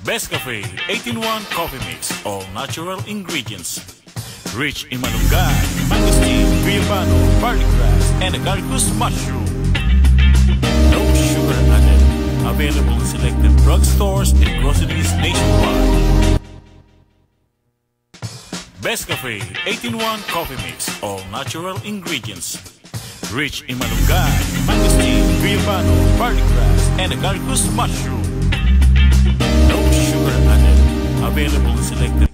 Best Cafe 18-1 Coffee Mix, all natural ingredients. Rich in malunggay, mangosteen, guayabano, garlic grass, and agaricus mushroom. No sugar added. Available in selected drugstores and groceries nationwide. Best Cafe 18-1 Coffee Mix, all natural ingredients. Rich in malunggay, mangosteen, guayabano, garlic grass, and agaricus mushroom. No sugar added. Available in selected.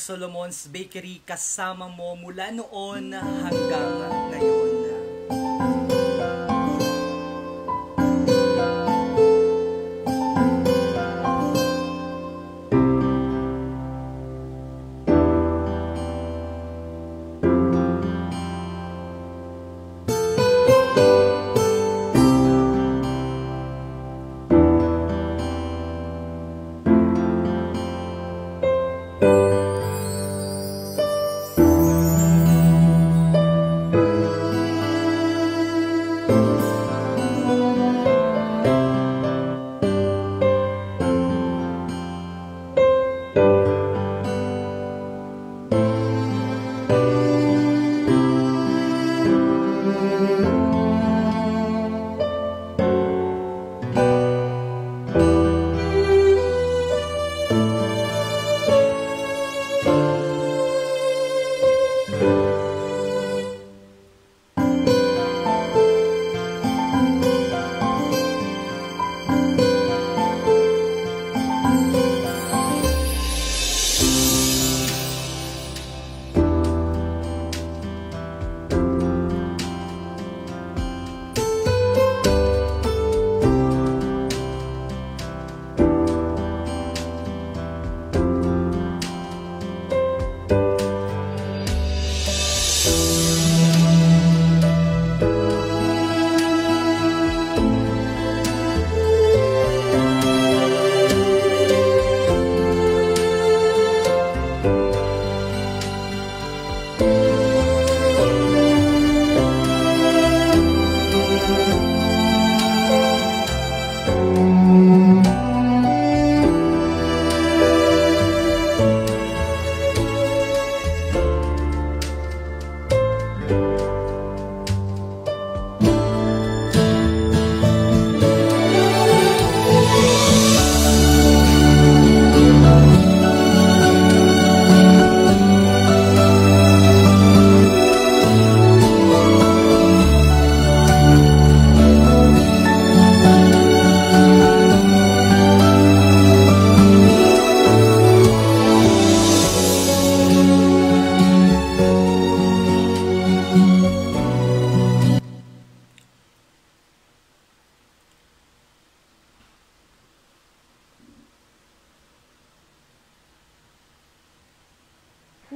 Solomon's Bakery kasama mo mula noon hanggang ngayon.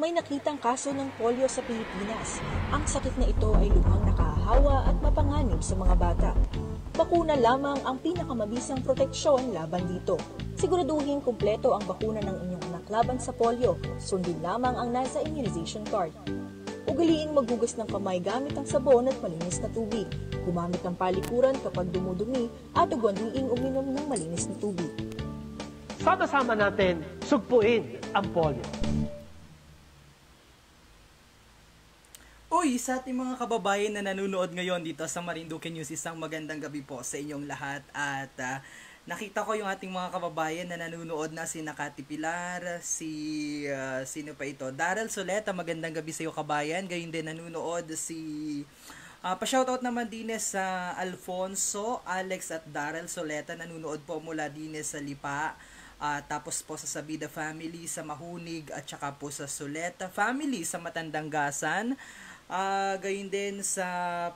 May nakitang kaso ng polio sa Pilipinas. Ang sakit na ito ay lubhang nakahawa at mapanganib sa mga bata. Bakuna lamang ang pinakamabisang proteksyon laban dito. Siguraduhin kumpleto ang bakuna ng inyong anak laban sa polio. Sundin lamang ang nasa immunization card. Ugaliing maghugas ng kamay gamit ang sabon at malinis na tubig. Gumamit ng palikuran kapag dumudumi at ugaliing uminom ng malinis na tubig. Sama-sama natin sugpuin ang polio. Uy, sa ating mga kababayan na nanonood ngayon dito sa Marinduque News, isang magandang gabi po sa inyong lahat. At nakita ko yung ating mga kababayan na nanonood na si Nakati Pilar, sino pa ito? Daryl Soleta, magandang gabi sa iyo kabayan. Gayun din nanonood si pa-shoutout naman din sa Alfonso, Alex at Daryl Soleta, nanonood po mula din sa Lipa. Tapos po sa Sabida family sa Mahunig at saka po sa Soleta family sa Matandanggasan. Gayon din sa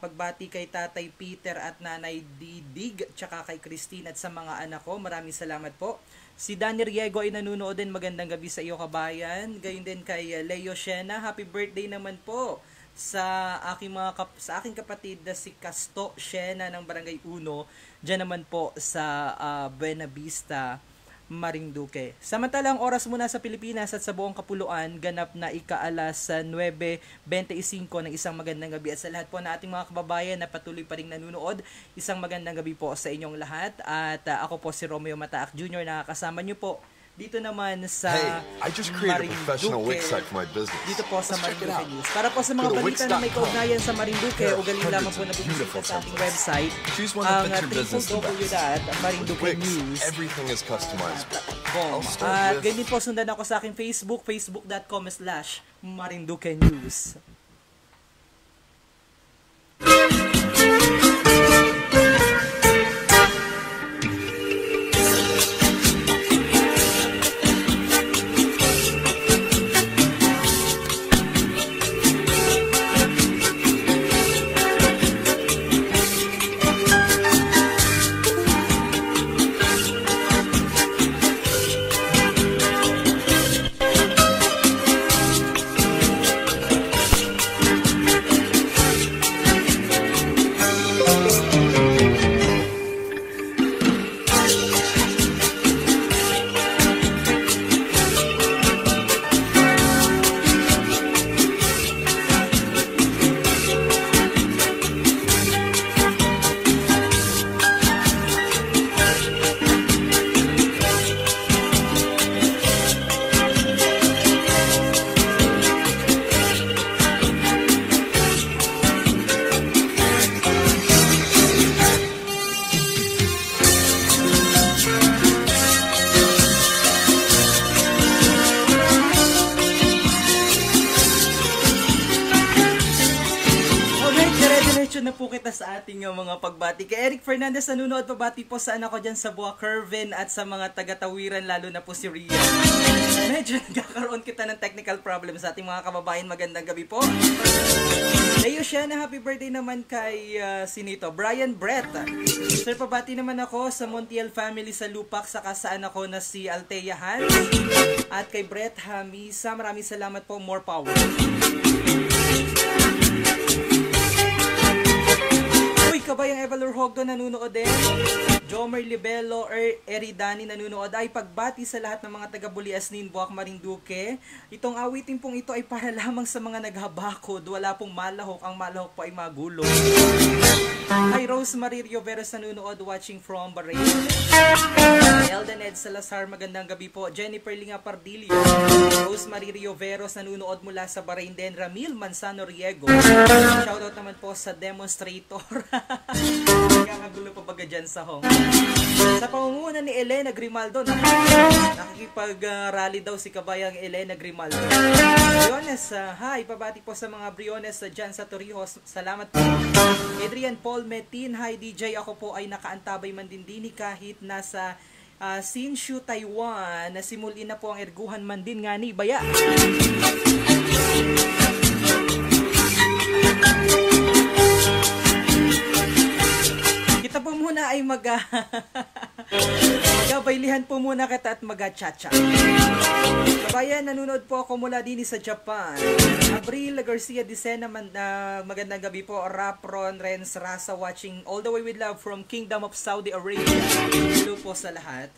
pagbati kay Tatay Peter at Nanay Didig tsaka kay Christine at sa mga anak ko. Maraming salamat po. Si Danny Riego ay nanunood din. Magandang gabi sa iyo kabayan. Gayon din kay Leo Shena. Happy birthday naman po sa aking kapatid na si Casto Shena ng Barangay Uno. Diyan naman po sa Buena Vista, Marinduque. Samantalang oras muna sa Pilipinas at sa buong kapuluan, ganap na ika-alas 9:25 ng isang magandang gabi. At sa lahat po na ating mga kababayan na patuloy pa rin nanonood, isang magandang gabi po sa inyong lahat. At ako po si Romeo Mataak Jr. Nakakasama nyo po dito naman sa I just created a professional website for my business. Dito po sa Marinduque News. Para po sa mga balita na may kaugnayan sa Marinduque, ugaling lamang po na bumisita sa ating website, ang www.marinduquenews. Everything is customized. At ganyan po sundan ako sa aking Facebook, facebook.com/Marinduque News. Na po kita sa ating mga pagbati. Kay Eric Fernandez nanonood, pabati po sa anak ko dyan sa Buwa Curvin at sa mga taga-tawiran, lalo na po si Rian. Medyo nagkakaroon kita ng technical problem sa ating mga kababayan. Magandang gabi po. Leo Shana, happy birthday naman kay sinito Brian Brett. Sir, pabati naman ako sa Montiel family sa Lupak, saka sa anak ko na si Althea Hans at kay Brett Hamisa. Maraming salamat po. More power. Kabayang Evalor Hogdo nanonood din. Jomer Libelo, Eridani nanonood. Ay pagbati sa lahat ng mga taga-Buliasnin, Buwak, Marinduque. Itong awitin pong ito ay para lamang sa mga naghabakod. Wala pong malahok. Ang malahok po ay magulo. Ay Rosemary Rioveros nanonood, watching from Bahrain. Elden Ed Salazar, magandang gabi po. Jennifer Linga Pardillo. Rosemary Rioveros nanonood mula sa Bahrain din. Ramil Manzano Riego. Shoutout naman po sa demonstrator. Kakagulo pa baga dyan sa home. Sa pangunguna ni Elena Grimaldo, nakikipag-rally daw si kabayang Elena Grimaldo. Briones, hi, pabati po sa mga Briones dyan sa Torrijos. Salamat po. Adrian Paul Metin, hi DJ, ako po ay nakaantabay mandindini kahit nasa Hsinchu, Taiwan. Nasimulin na po ang erguhan mandin nga ni Baya. Kita po muna ay Kabaylihan po muna kita at mag-chacha. Kabayan, nanonood po ako mula din sa Japan. Abril Garcia Dicena, magandang gabi po. Rapron Renz Rasa watching all the way with love from Kingdom of Saudi Arabia. Hello po sa lahat.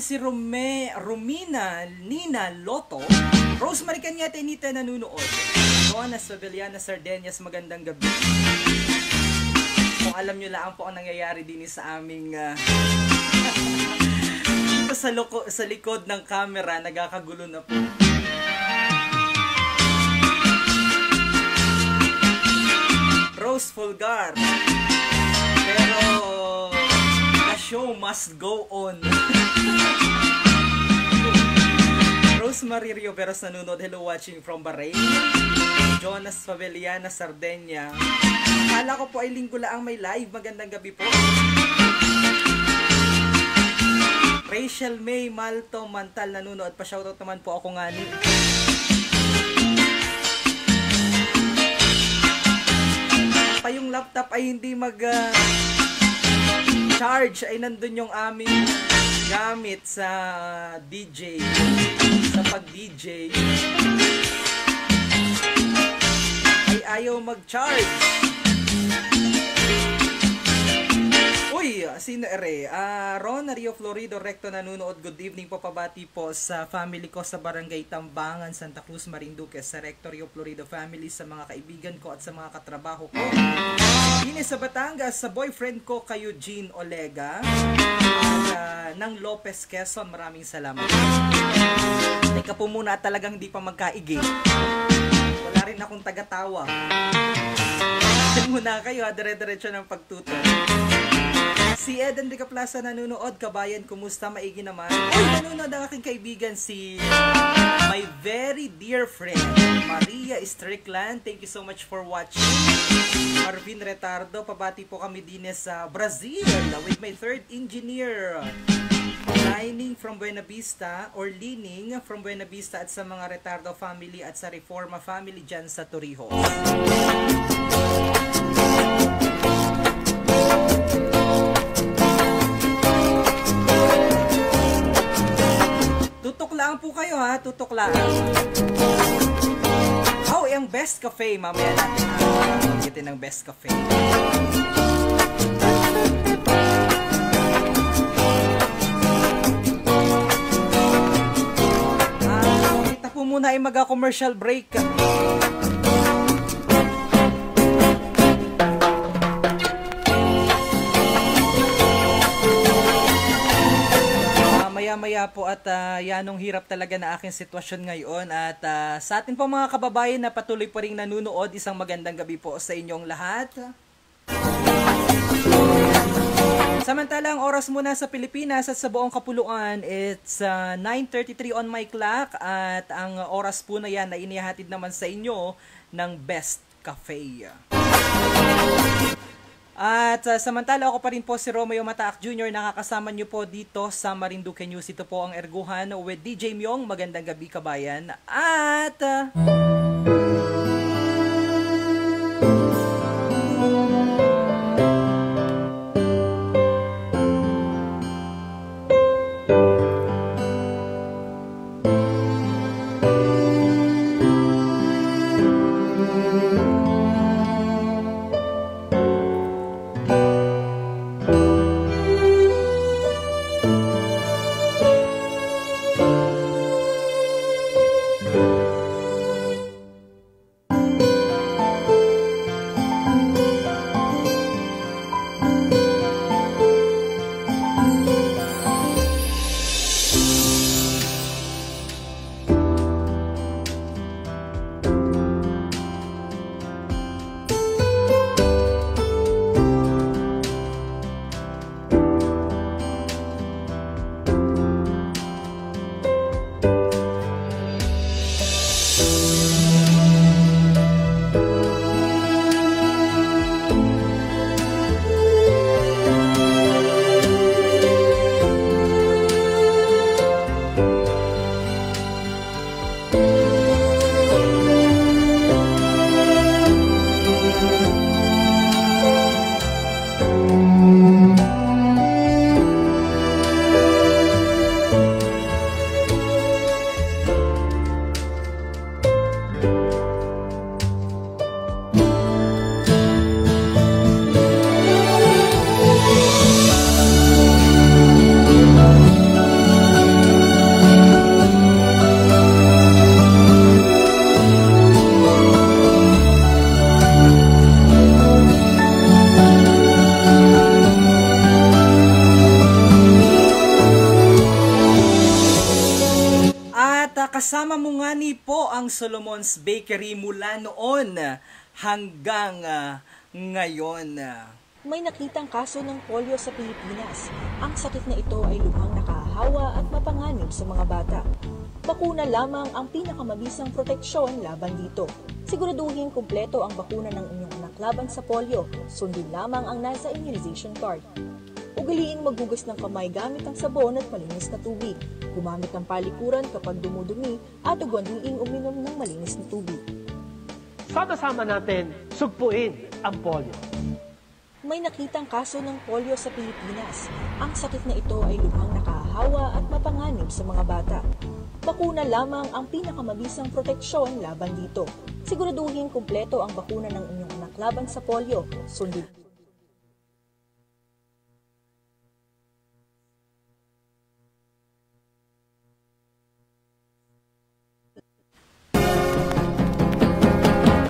Si Romina Nina Loto, Rosemary Cañete Nita nanonood. Joanna Sevillana Sardeñas, magandang gabi. Kung alam nyo lang po ang nangyayari din sa aming dito sa likod ng camera, nagkakagulo na po. Rose Fulgar. Pero the show must go on. Rosemary Rioveros nanonood, hello watching from Bahrain. Jonas Faveliana Sardeña, akala ko po ay linggo lang may live, magandang gabi po. Rachel May Malto Mantal nanonood, pa shoutout naman po ako ngani. Pa yung laptop ay hindi mag charge, ay nandun yung aming gamit sa DJ, sa pag-DJ ay ayaw mag-charge. Uy, sino ere? Ron Rio Florido Recto nanonood, good evening po, pabati po sa family ko sa Barangay Tambangan, Santa Cruz, Marinduque, sa Recto Rio Florido family, sa mga kaibigan ko at sa mga katrabaho ko Dini sa Batangas, sa boyfriend ko kay Eugene Olega at ng Lopez Quezon, maraming salamat. Teka po muna, talagang hindi pa magkaigi, wala rin akong tagatawa. Muna kayo, dire-diretso ng pagtuto. Si Eden Rica Plaza nanonood, kabayan, kumusta? Maigi naman. Uy, nanonood ang aking kaibigan, si my very dear friend Maria Strickland. Thank you so much for watching. Marvin Retardo, pabati po kami din sa Brazil with my third engineer Lining from Buena Vista, or Lining from Buena Vista, at sa mga Retardo family at sa Reforma family dyan sa Torrijos. Tutok lang po kayo ha, tutok lang. Oh, yung Best Cafe, mamaya natin magitin ng Best Cafe. Kita po muna ay mag-commercial break. Maya po at yanong hirap talaga na aking sitwasyon ngayon, at sa atin po mga kababayan na patuloy pa rin nanunood, isang magandang gabi po sa inyong lahat. Samantala, ang oras muna sa Pilipinas at sa buong kapuluan, it's 9:33 on my clock, at ang oras po na yan ay inihahatid naman sa inyo ng Best Cafe. At samantala, ako pa rin po si Romeo Mataak Jr. Nakakasama nyo po dito sa Marinduque News. Ito po ang Erguhan with DJ Myong. Magandang gabi, kabayan. At kasama mo nga ni po ang Solomon's Bakery mula noon hanggang ngayon. May nakitang kaso ng polio sa Pilipinas. Ang sakit na ito ay lubhang nakahawa at mapanganib sa mga bata. Bakuna lamang ang pinakamabisang proteksyon laban dito. Siguraduhin kumpleto ang bakuna ng inyong anak laban sa polio. Sundin lamang ang nasa immunization card. Ugaliing maghugas ng kamay gamit ang sabon at malinis na tubig. Gumamit ng palikuran kapag dumudumi at ugaliing uminom ng malinis na tubig. Sama-sama natin sugpuin ang polio. May nakitang kaso ng polio sa Pilipinas. Ang sakit na ito ay lubhang nakahawa at mapanganib sa mga bata. Bakuna lamang ang pinakamabisang proteksyon laban dito. Siguraduhin kumpleto ang bakuna ng inyong anak laban sa polio. Sundin.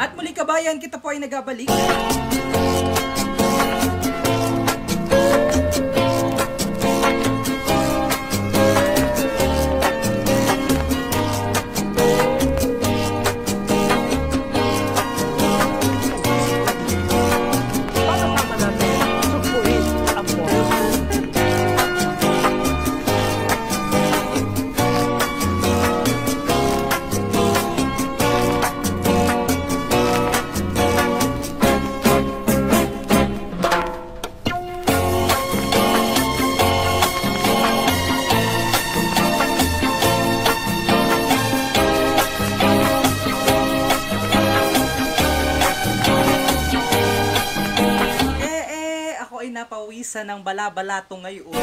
At muli kabayan, kita po ay nagabalik. Sama-sama natin sugpuin ang polio. Ako ay napawisan ng balabalato ngayon.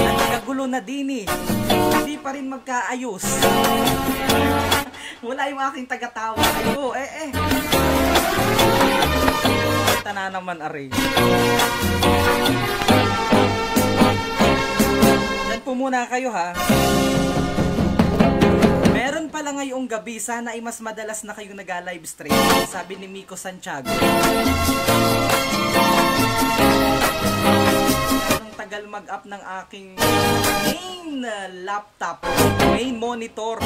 At nagagulo na din eh. Hindi pa rin magkaayos. Wala yung aking tagatawa. Ayo, Ito na naman, aray. Yan po muna kayo, ha. Meron pala ngayong gabi, sana ay mas madalas na kayong nag-live stream. Sabi ni Miko Santiago. Ang tagal mag-up ng aking main laptop, main monitor.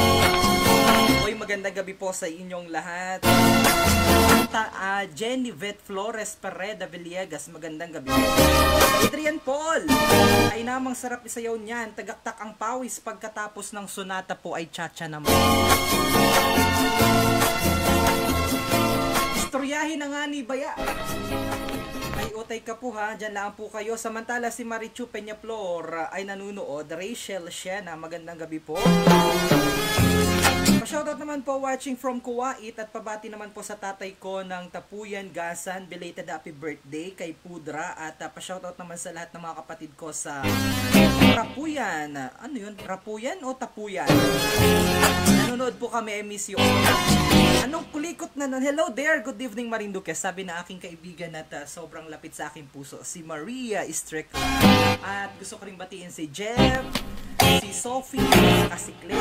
Hoy, magandang gabi po sa inyong lahat. Jennivet Flores Pereda Villegas, magandang gabi. Adrian Paul, ay namang sarap isayaw niyan. Tagaktak ang pawis pagkatapos ng sonata po ay chacha naman. Istoryahin na nga ni Baya. Ay, utay ka po ha, dyan lang po kayo. Samantala si Marichu Peñaflor ay nanunood. Rachel Siena, magandang gabi po. Pa-shoutout naman po watching from Kuwait at pabati naman po sa tatay ko ng Tapuyan, Gasan. Belated happy birthday kay Pudra at pa-shoutout naman sa lahat ng mga kapatid ko sa Rapuyan. Ano yun? Rapuyan o Tapuyan? Nanonood po kami, I miss you. Anong kulikot na nun? Hello there, good evening Marinduque. Sabi na aking kaibigan at sobrang lapit sa aking puso, si Maria Strickland. At gusto ko rin batiin si Jeff, si Sophie, si Claire.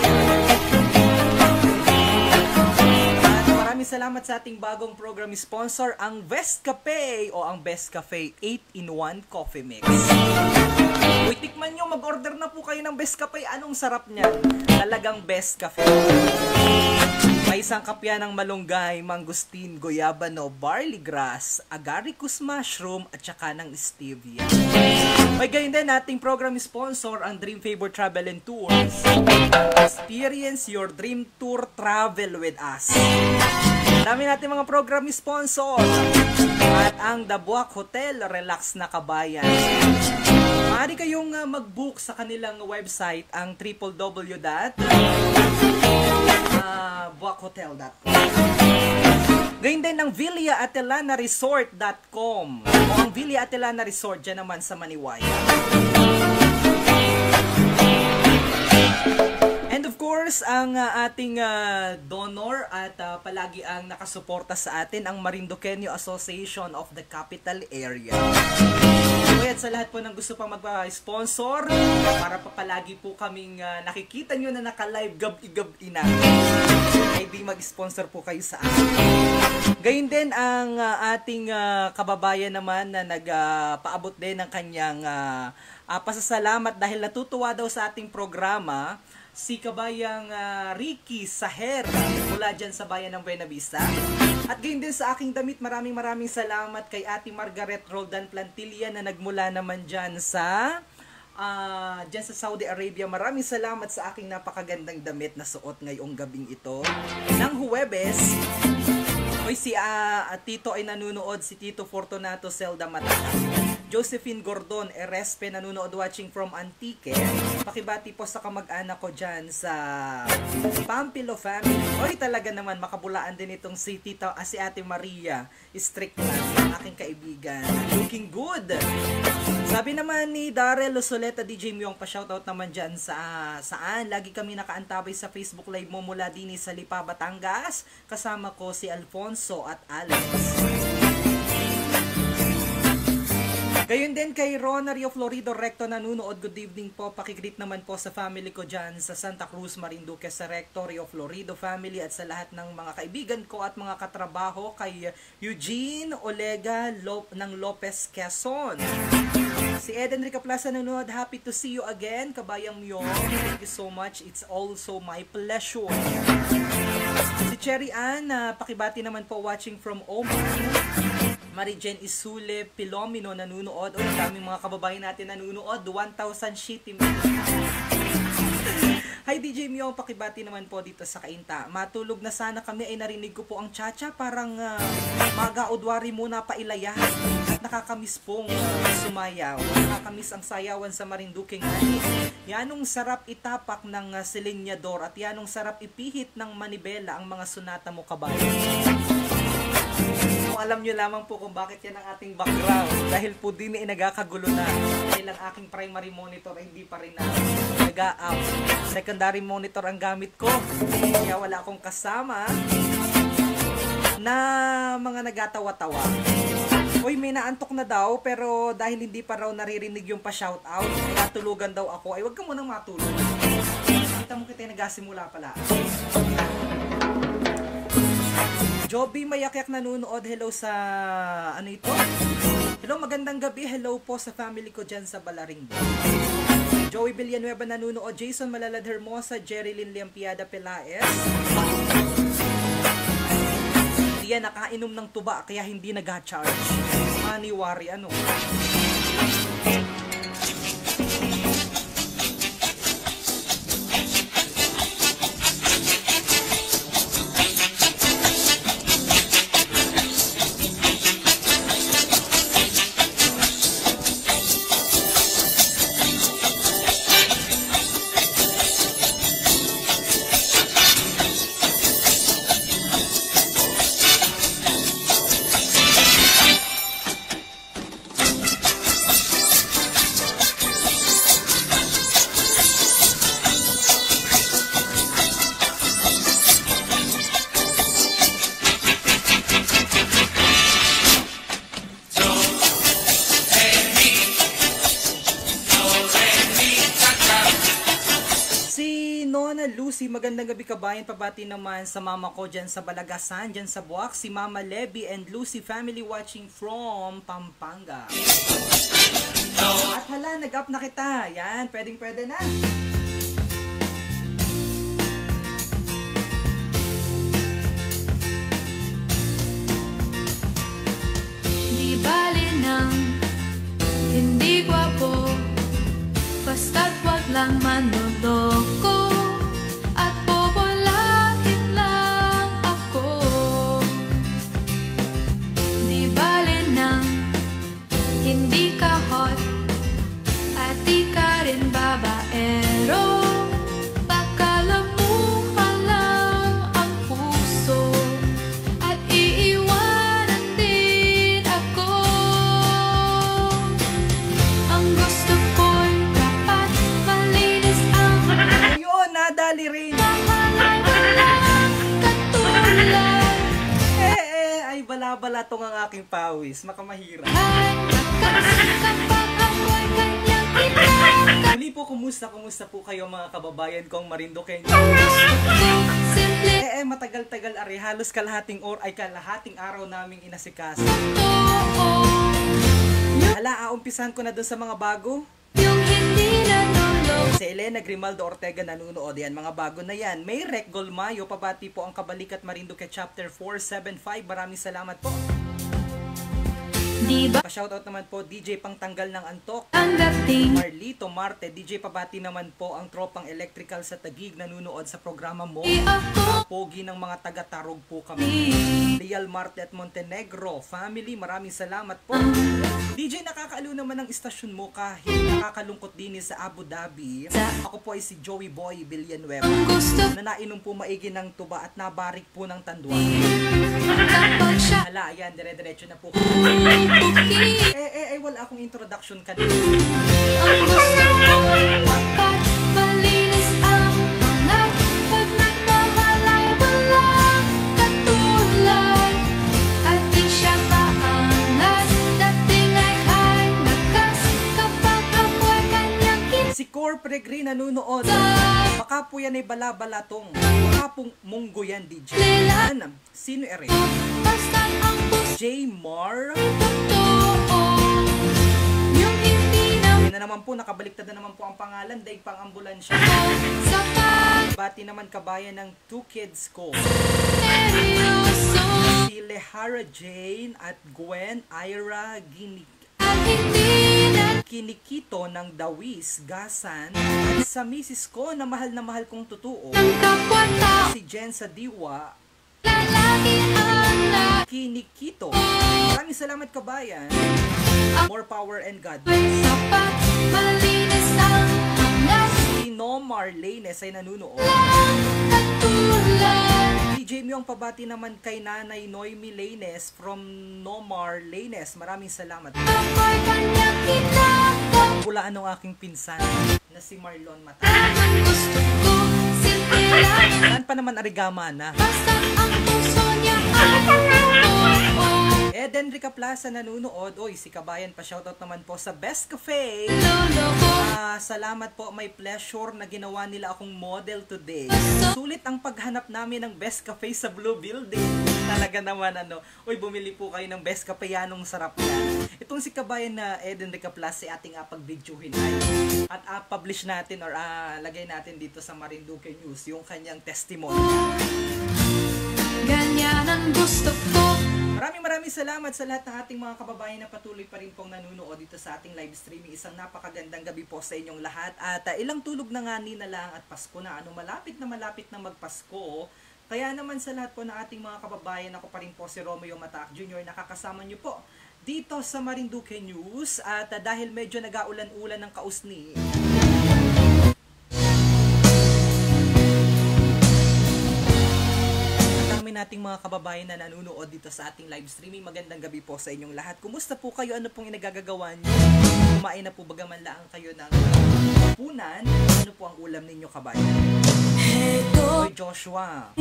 At maraming salamat sa ating bagong program sponsor, ang Best Cafe o ang Best Cafe 8-in-1 Coffee Mix. Uy, tikman nyo, mag-order na po kayo ng Best Cafe. Anong sarap niyan? Talagang Best Cafe. May isang kapya ng malunggay, mangustin, goyabano, barley grass, agaricus mushroom, at saka ng stevia. May gayon din ating program sponsor, ang Dream Favor Travel and Tours. Experience your dream tour travel with us. Dami natin mga program sponsor. At ang The Buwak Hotel, relax na kabayan. Maaari kayong mag-book sa kanilang website, ang www.buwakhotel.com. Gayun din ng VillaAtelanaResort.com o ang Villa Atelana Resort dyan naman sa Maniwaya. And of course, ang ating donor at palagi ang nakasuporta sa atin, ang Marinduqueño Association of the Capital Area. At sa lahat po ng gusto pang mag-sponsor, para pa palagi po kaming nakikita nyo na naka-live gabi-gabi na, ay di mag-sponsor po kayo sa akin. Gayun din ang ating kababayan naman na nagpaabot din ng kanyang pasasalamat dahil natutuwa daw sa ating programa si kabayang Ricky Saher mula dyan sa bayan ng Buena Vista. At gayon din sa aking damit, maraming salamat kay Ate Margaret Roldan Plantilla na nagmula naman dyan sa Saudi Arabia. Maraming salamat sa aking napakagandang damit na suot ngayong gabing ito ng Huwebes. Hoy, si Tito ay nanunood, si Tito Fortunato Zelda Mata. Josephine Gordon Erespe nanunood, watching from Antique. Pakibati po sa kamag-anak ko dyan sa Pampilo family. Hoy, talaga naman makabulaan din itong si Ate Maria Strickland, ang aking kaibigan. Looking good. Sabi naman ni Darrell Losoleta, DJ Myong, pa-shoutout naman dyan saan. Lagi kami nakaantabay sa Facebook Live mo mula din sa Lipa, Batangas. Kasama ko si Alfonso at Alex. Gayon din kay Ronario Florido Recto nanunood, good evening po. Pakigreet naman po sa family ko dyan sa Santa Cruz, Marinduque, sa Rectorio Florido family at sa lahat ng mga kaibigan ko at mga katrabaho kay Eugene Olega ng Lopez, Quezon. Si Eden Rica Plaza nanonood, happy to see you again, kabayang Myong. Thank you so much, it's also my pleasure. Si Cherry Ann, pakibati naman po, watching from Oman. Marijen Isule Pilomino nanunood. Ang daming mga kababayan natin nanunood. 1,000 shitty. Hi DJ Mio, pakibati naman po dito sa Kainta. Matulog na sana kami ay narinig ko po ang chacha. Parang maga-udwari muna pailaya. At nakakamiss pong sumayaw. Nakakamiss ang sayawan sa Marinduque ngani. Yanong sarap itapak ng silinyador at yanong sarap ipihit ng manibela ang mga sunata mo, kabayan. Alam nyo lamang po kung bakit yan ang ating background. Dahil po din ay nagkakagulo na. Dahil ang aking primary monitor ay hindi pa rin nag-a-up. Secondary monitor ang gamit ko. Kaya wala akong kasama na mga nagatawa-tawa. Uy, may naantok na daw, pero dahil hindi pa raw naririnig yung pa-shoutout, natulugan daw ako. Ay, wag ka munang matulog. Kita mo kita yung nagasimula pala. Joby Mayakyak nanunood, hello sa ano ito? Hello, magandang gabi, hello po sa family ko dyan sa Balaringgo. Joey Villanueva nanunood, Jason Malalad Hermosa, Jerry Lynn Liampiada Pelaez. Hindi yan nakainom ng tuba kaya hindi nag-charge. Maniwari ano. Magandang gabi kabayan, pabati naman sa mama ko dyan sa Balagasan, dyan sa Buwak, si Mama Levy and Lucy family watching from Pampanga. At hala, nag-up na kita. Yan, pwede na. Di bali nang hindi gwapo, basta't wag lang manloloko. Bala tong ang aking pawis, makamahirap. Muli po, kumusta po kayo mga kababayan kong Marinduque? Matagal-tagal ari, halos kalahating araw naming inasikaso. Hala, umpisan ko na dun sa mga bago. Yung hindi nanonood. Si Elena Grimaldo Ortega nanunood. Yan, mga bago na yan. May Rec Golmayo, pabati po ang Kabalikat Marinduque Chapter 475. Maraming salamat po. Di ba Pa-shoutout naman po DJ Pangtanggal ng Antok, ang dating Marlito Marte. DJ pabati naman po ang Tropang Electrical sa Taguig nanunood sa programa mo. ako Pogi ng mga taga-Tarog po kami. Leal Marte at Montenegro family, maraming salamat po. DJ, nakakaaliw naman ang istasyon mo kahit nakakalungkot din sa Abu Dhabi. Ako po ay si Joey Boy Villanueva gusto na nainom po maigi ng tuba at nabarik po ng tandwa. kapag siya Hala, ayan, dire-diretso na po. puki. Wala akong introduction kanina. Ang gusto ko dapat malinis ang mga pag nagmamahal ay walang katulad. At di siya maangas, dating ay high nakas kapag ako'y kanyang Si Corpre Green nanunood. Baka po yan ay bala-balatong. Baka pong munggo yan, DJ. Ano? Sino ere? basta ang puso J. Mar. totoo. Yung hindi na Yan na naman po, nakabaliktad na naman po ang pangalan. Daig pang ambulansya. sapat Bati naman kabayan ng 2 kids ko. seryoso. Si Lehara Jane at Gwen Ira At hindi na Kinikito ng Dawis, Gasan. At sa misis ko na mahal kong totoo. kapwa-tao Si Jen sa Diwa. lalaki ang Kinikito. Maraming salamat kabayan. More power and God. sapat malinis ang hangas Si Nomar Lanes ay nanunood. katulad. DJ Myong pabati naman kay Nanay Noemi Lanes from Nomar Lanes. Maraming salamat. Ako'y kanyang kinakaw. Pulaan ng aking pinsan na si Marlon Mata. Ang gusto ko simple lang. Saan pa naman arigama na? Basta ang puso niya ay totoo. Eden Rica Plaza nanunood. Oy, si Kabayan pa shoutout naman po sa Best Cafe. Lolo ko Salamat po, may pleasure na ginawa nila akong model today. Sulit ang paghanap namin ng Best Cafe sa Blue Building. Talaga naman Uy, bumili po kayo ng Best Cafe, yanong sarap yan. Itong si Kabayan na Eden Rica Plaza ating pag-videohin at publish natin or lagay natin dito sa Marinduque News yung kanyang testimony. ganyan ang gusto ko. Maraming salamat sa lahat ng ating mga kababayan na patuloy pa rin pong nanunood dito sa ating live streaming. Isang napakagandang gabi po sa inyong lahat. At ilang tulog na nga na lang at Pasko na. Malapit na magpasko. Kaya naman sa lahat po ng ating mga kababayan, ako pa rin po si Romeo Mataak Jr. Nakakasama nyo po dito sa Marinduque News. At dahil medyo nag-aulan-ulan ng kausni, nating mga kababayan na nanunood dito sa ating live streaming. Magandang gabi po sa inyong lahat. Kumusta po kayo? Ano pong inagagagawa niyo? Kumain na po bagaman lang kayo ng hapunan? Ano po ang ulam ninyo, kabayan? Hoy Joshua,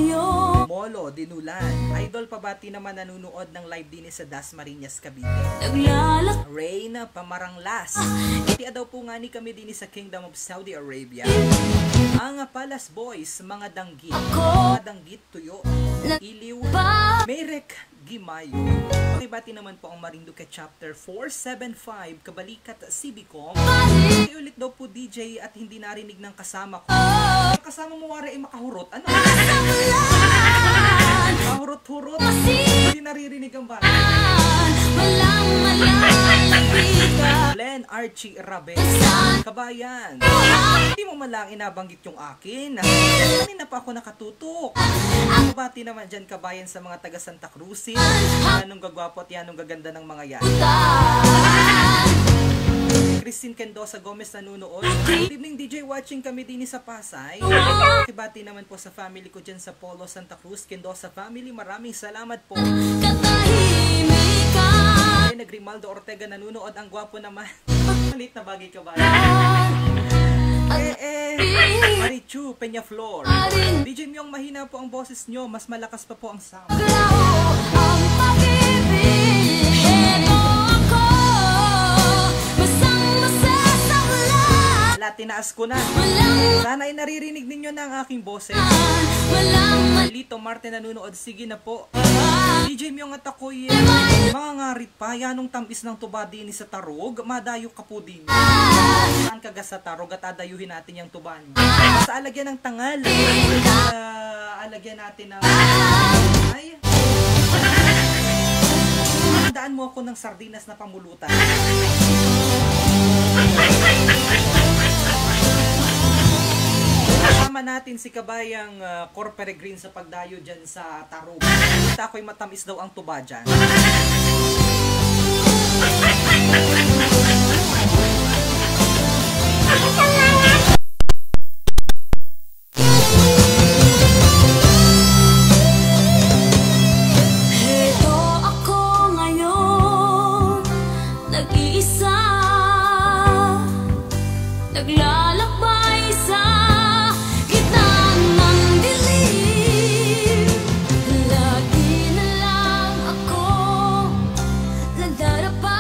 Molo, Dinulan, Idol pabati naman nanunood ng live din sa Dasmariñas, Cavite. Rain, Pamaranglas. Itia daw po nga ni kami din sa Kingdom of Saudi Arabia. Ang Palace Boys, mga danggit tuyo, iliw, Merek Gimayo. Pakibati naman po ang Marinduque Chapter 475, Kabalikat Cibicom. Kasi ulit daw po DJ at hindi narinig ng kasama ko. Ang kasama mo wari ay makahurot. Ano? Mahurot-hurot. Hindi naririnig ang bata. Len Archie Rabe. Kabayan, hindi mo man lang inabanggit yung akin. Kanina pa ako nakatutok. Kabati naman dyan, kabayan, sa mga taga Santa Cruz. Yanong gagwapo at yanong gaganda ng mga yan. Christine Kendosa Gomez nanunood. Good evening DJ, watching kami din sa Pasay. Kibati naman po sa family ko dyan sa Polo, Santa Cruz. Kendosa family, maraming salamat po. Ay, Grimaldo Ortega nanunood. Ang gwapo naman. Malit na bagay, kabayan. Marichu Peñaflor. DJ Myong, mahina po ang boses nyo. Mas malakas pa po ang sound. Wala, tinaas ko na. Sana ay naririnig ninyo na ang aking boses. Lito Marte nanunood, sige na po. DJ Myong at ako'y mga ngarit pa, yanong tamis ng tuba din sa tarog, madayo ka po din. Saan kaga sa tarog at adayuhin natin yung tuba niyo. Sa alagyan ng tangal, alagyan natin ng ay, handaan mo ako ng sardinas na pamulutan. Kasama natin si kabayang Cor Peregrine sa pagdayo dyan sa tarog. Kita ko'y matamis daw ang tuba dyan. Heto ako ngayon, nag-iisa, naglalakbay sa gitna ng dilim. Lagi na lang ako nadarapa.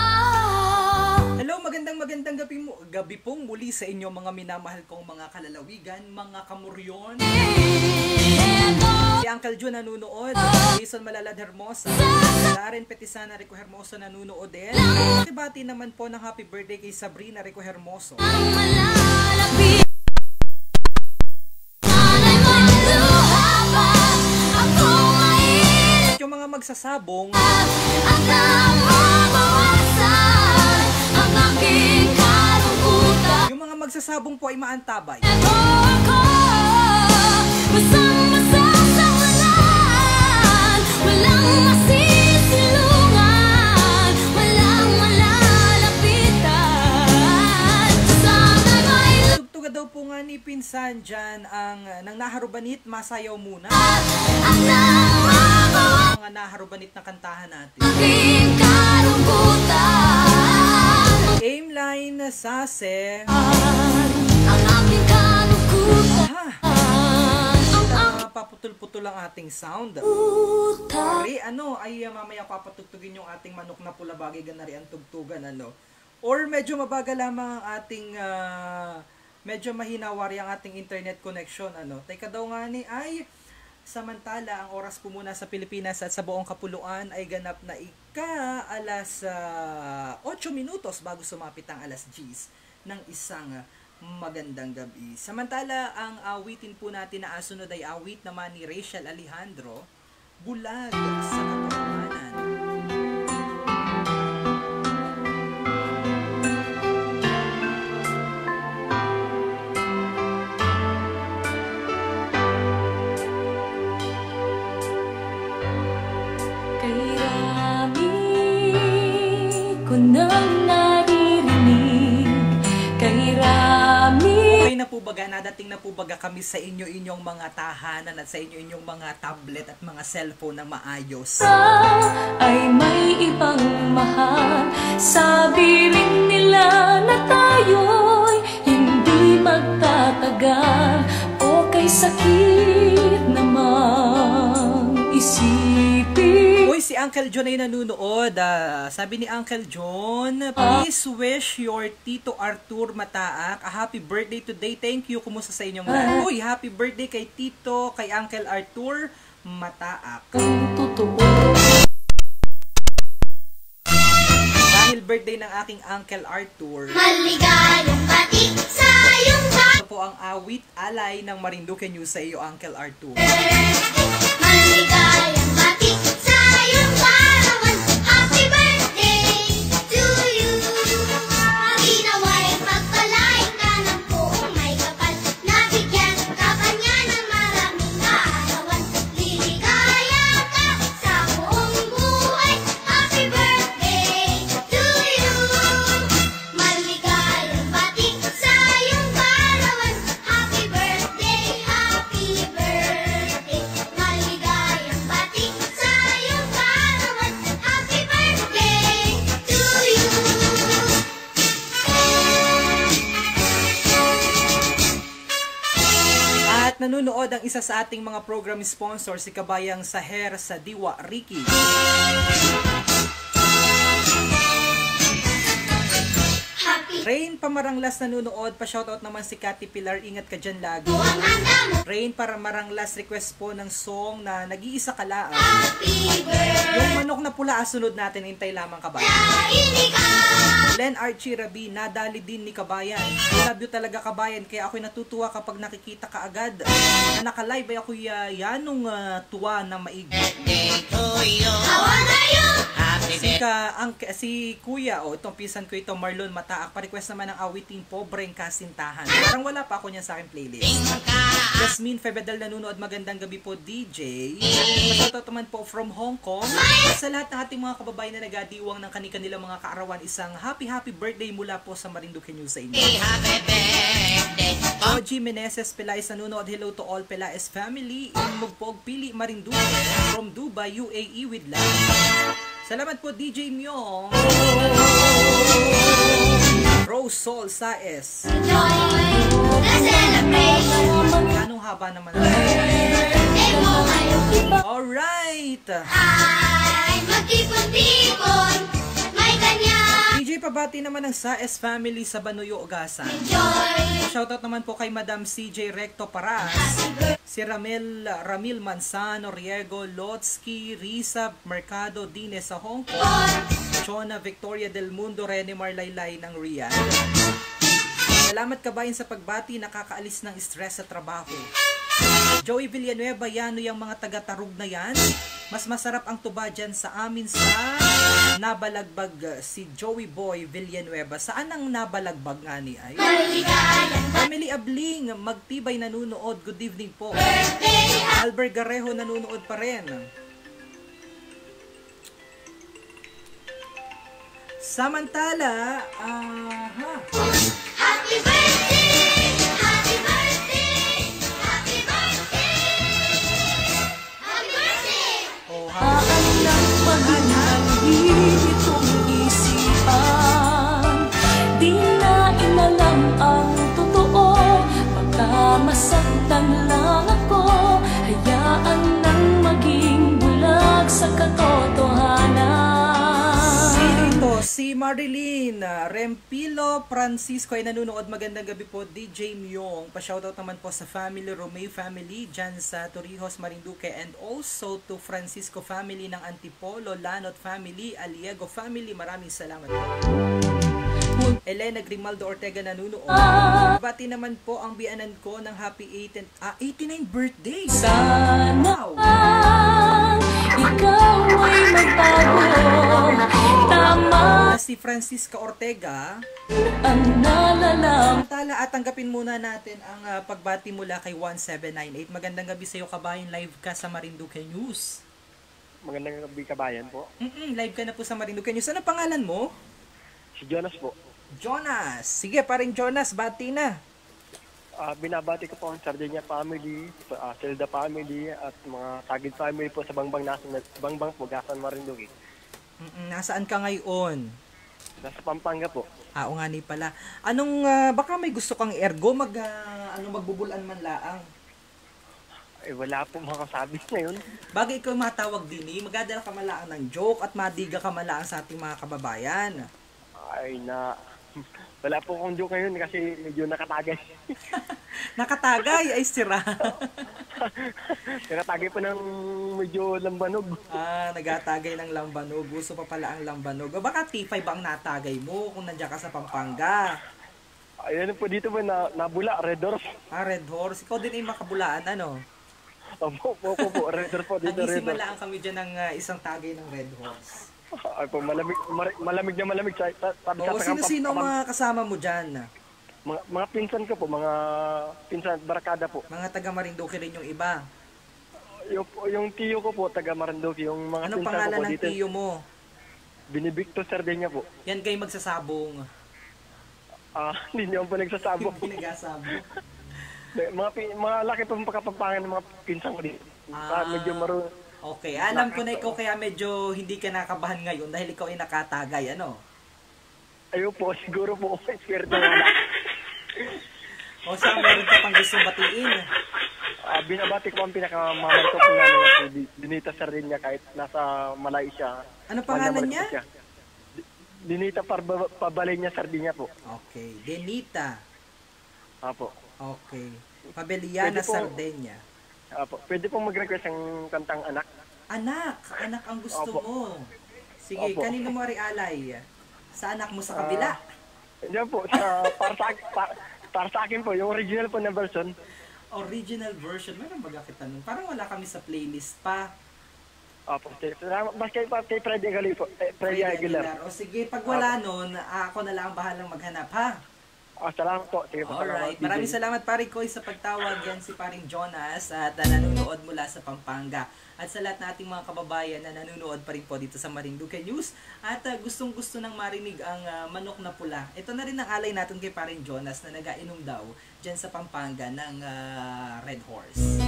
Hello, magandang gabi pong muli sa inyo mga minamahal kong mga kalalawigan, mga kamuryon. Si Uncle Jun nanunood, Jason Malalad Hermosa, Darren Petisana Rico Hermoso nanunood din. Pakibati naman po ng happy birthday kay Sabrina Rico Hermoso. Ang malalapit, sana'y magluha pa. Ako ngayon At yung mga magsasabong, at nang mabawasan ang aking kalungkutan. yung mga magsasabong po ay maantabay. Ito ako, basang-basa sa walan, walang masisilungan, walang malalapitan. Sana'y may Tugtuga daw po nga ni Pinsan dyan ang nang naharubanit, masayaw muna. at nang mabawasan Mga naharubanit na kantahan natin. ang aking kalungkutan. Aimline Sase. Ang aking kalungkutan, ang aking Paputol-putol ang ating sound. kalungkutan. Sorry, mamaya papatugtugin yung ating manok na pula bagay ganari ang tugtugan, Or medyo mabagal lamang ang ating, medyo mahinawari ang ating internet connection, Teka daw nga ni, samantala, ang oras po muna sa Pilipinas at sa buong kapuluan ay ganap na alas 8 minutos bago sumapit ang alas 10 ng isang magandang gabi. Samantala, ang awitin po natin na asunod ay awit naman ni Rachel Alejandro, Bulag sa Katotohanan. Kay rami ko nang naririnig, kay rami Okay na po baga, nadating na po baga kami sa inyong mga tahanan at sa inyong mga tablet at mga cellphone na maayos. ay may ibang mahal. Sabi rin nila na tayo'y hindi magtatagal, o kay sakit namang isipin. Uy, si Uncle John ay nanunood. Sabi ni Uncle John, please wish your Tito Arthur Mataak a happy birthday today. Thank you. Kumusta sa inyong lahat? Uy, happy birthday kay Tito, kay Uncle Arthur Mataak. Ang totoo, Dahil birthday ng aking Uncle Arthur, maligayang bati sa iyong ito po ang awit alay ng Marinduque News sa iyo, Uncle Arthur. maligayang bati sa iyong larawan. Happy birthday to you. Ginawa'y pagpalain ka ng buong may kapal. Nabigyan ka kanya ng maraming kaarawan. Liligaya ka sa buong buhay. Happy birthday to you. Maligayang bati sa iyong larawan. Happy birthday, happy birthday. Maligayang bati sa iyong larawan. Happy birthday to you. At nanunood ang isa sa ating mga program sponsor, si Kabayang Saher sa Diwa Ricky. Happy Rain Pamaranglas nanonood, pa-shoutout naman si Cathy Pilar, ingat ka dyan lagi. Ang handa mo. Rain Pamaranglas, request po ng song na Nag-iisa ka lang. Happy birthday. Yung manok na pula, sunod natin, hintay lamang kabayan. Hindi ka. Len Archie Rabi, nadali din ni Kabayan. I love you talaga Kabayan, kaya ako'y natutuwa kapag nakikita ka agad. Na naka-live ay ako'y yanong tuwa na maigi. How old are you? Si Kuya, itong pisan ko ito, Marlon Mataak, pa-request naman ng awiting Pobreng Kasintahan. Parang wala pa ako niyan sa aking playlist. Jasmine Febedal nanonood, magandang gabi po DJ. Shoutout naman po from Hong Kong. Sa lahat ng ating mga kababayan na nagadiwang ng kanilang mga kaarawan, isang happy birthday mula po sa Marinduque News sa inyo. OG Meneses Pelaez nanonood, hello to all Pelaez family in Mugpog, Pili, Marinduque from Dubai, UAE with love. Salamat po DJ Myong. Rose Sol Saes. Joy the celebration. Anong haba naman? Birthday mo ngayon. Alright. Ay, magtipon-tipon. May kanya. DJ pabati naman ng Saes family sa Banuyo, Ugasan. Joy. Shoutout naman po kay Madam CJ Recto Paras, si Ramil Manzano, Riego, Lotsky, Risa Mercado, Dines sa Hong Kong, Chona Victoria del Mundo, Rene Marlaylay ng Riyadh. Salamat kabayan sa pagbati, nakakaalis ng stress sa trabaho. Joey Villanueva, yan yung mga taga-Tarug na yan. Mas masarap ang tuba dyan sa amin sa Nabalagbag, si Joey Boy Villanueva. Saan ang Nabalagbag nga ni ay? Family Abling, magtibay nanunood. Good evening po. Albert Garejo nanunood pa rin. Samantala, Happy birthday! Happy birthday! Happy birthday! Happy birthday! oh, Ang paghinahit itong isipan, di na inalam ang totoo. Baka masaktan lang ako, hayaan nang maging bulag sa katotohanan. Si Marilyn Rempilo Francisco ay nanonood. Magandang gabi po DJ Myong. Pa-shoutout naman po sa family, Romeo family dyan sa Torrijos, Marinduque, and also to Francisco family ng Antipolo, Lanot family, Aliego family. Maraming salamat po. Elena Grimaldo Ortega nanonood. Bati naman po ang bianan ko ng happy 89th birthday. Sana Wow. ikaw ay magbago, tama Si Francisca Ortega. ang nalalam. Samantala at tanggapin muna natin ang pagbati mula kay 1798. Magandang gabi sa iyo kabayan, live ka sa Marinduque News. Magandang gabi kabayan po. Live ka na po sa Marinduque News. Ano pangalan mo? Si Jonas po. Jonas. Sige, paring Jonas, bati na. Binabati ko po ang Sardinia family, Selda family, at mga Tagid family po sa Bangbang po, Gasan Marinduque. Nasaan ka ngayon? Nasa Pampanga po. O nga ni pala. Anong, baka may gusto kang ergo, magbubulan man laang? Wala po makasabi ngayon. Bagay ikaw matawag din magadala ka malaang ng joke at madiga ka malaang sa ating mga kababayan. Wala po akong joke ngayon kasi medyo nakatagay. Nakatagay ay sira. Nakatagay po ng medyo lambanog. Nagatagay ng lambanog. Gusto pa pala ang lambanog. O baka T5 ang natagay mo kung nandiyan ka sa Pampanga. Ayan po dito po nabula, Red Horse. Red Horse. Ikaw din ay makabulaan, ano? Opo, Red Horse po dito, Red Horse. Nagising kami dyan ng isang tagay ng Red Horse. Ay po, malamig na malamig. Sino-sino ang mga kasama mo dyan? Mga pinsan ko po, mga pinsan, barakada po. Mga taga Marinduque rin yung iba. Yung tiyo ko po, taga Marinduque. Yung mga Anong pinsan pangalan ko po ng dito, tiyo mo? Benedicto Sardinia po. Yan kayo magsasabong. Hindi naman po nagsasabong. Hindi nagsasabong. mga laki po pagkapampangan ng mga pinsan ko dito. Medyo marunong. Okay, alam ko na ikaw kaya medyo hindi ka nakabahan ngayon dahil ikaw ay nakatagay, ano? Ayun po, siguro po, espiritu na wala. O saan meron ka pang gusto batiin? Binabati ko ang pinakamamahal ko po namin si Dinita Sardinia kahit nasa Malaysia. Ano pangalan niya? Dinita Pabalinya Sardinia po. Okay. Denita. Apo. Okay. Pabeliana Pwede po- Sardenya. Apo. Pwede pong mag-request ng kantang anak. Anak ang gusto Opo. mo. Sige, Opo. kanino mo alay? Sa anak mo sa kabila? Yan po, para sa akin po, yung original po na version. Original version. Meron ba kita nun? Parang wala kami sa playlist pa. Apo. Mas kay Freddy Aguilar po. Freddy Aguilar. O sige, pag wala nun, ako na lang ang bahalang maghanap, ha? Salamat po. Sige po. Alright. salamat, Maraming DJ. salamat, Pare Koy, sa pagtawag. Yan si Paring Jonas at nanonood mula sa Pampanga. At sa lahat nating mga kababayan na nanonood pa rin po dito sa Marinduque News. At gustong-gusto nang marinig ang manok na pula. Ito na rin ang alay natin kay Paring Jonas na nagainom daw dyan sa Pampanga ng Red Horse.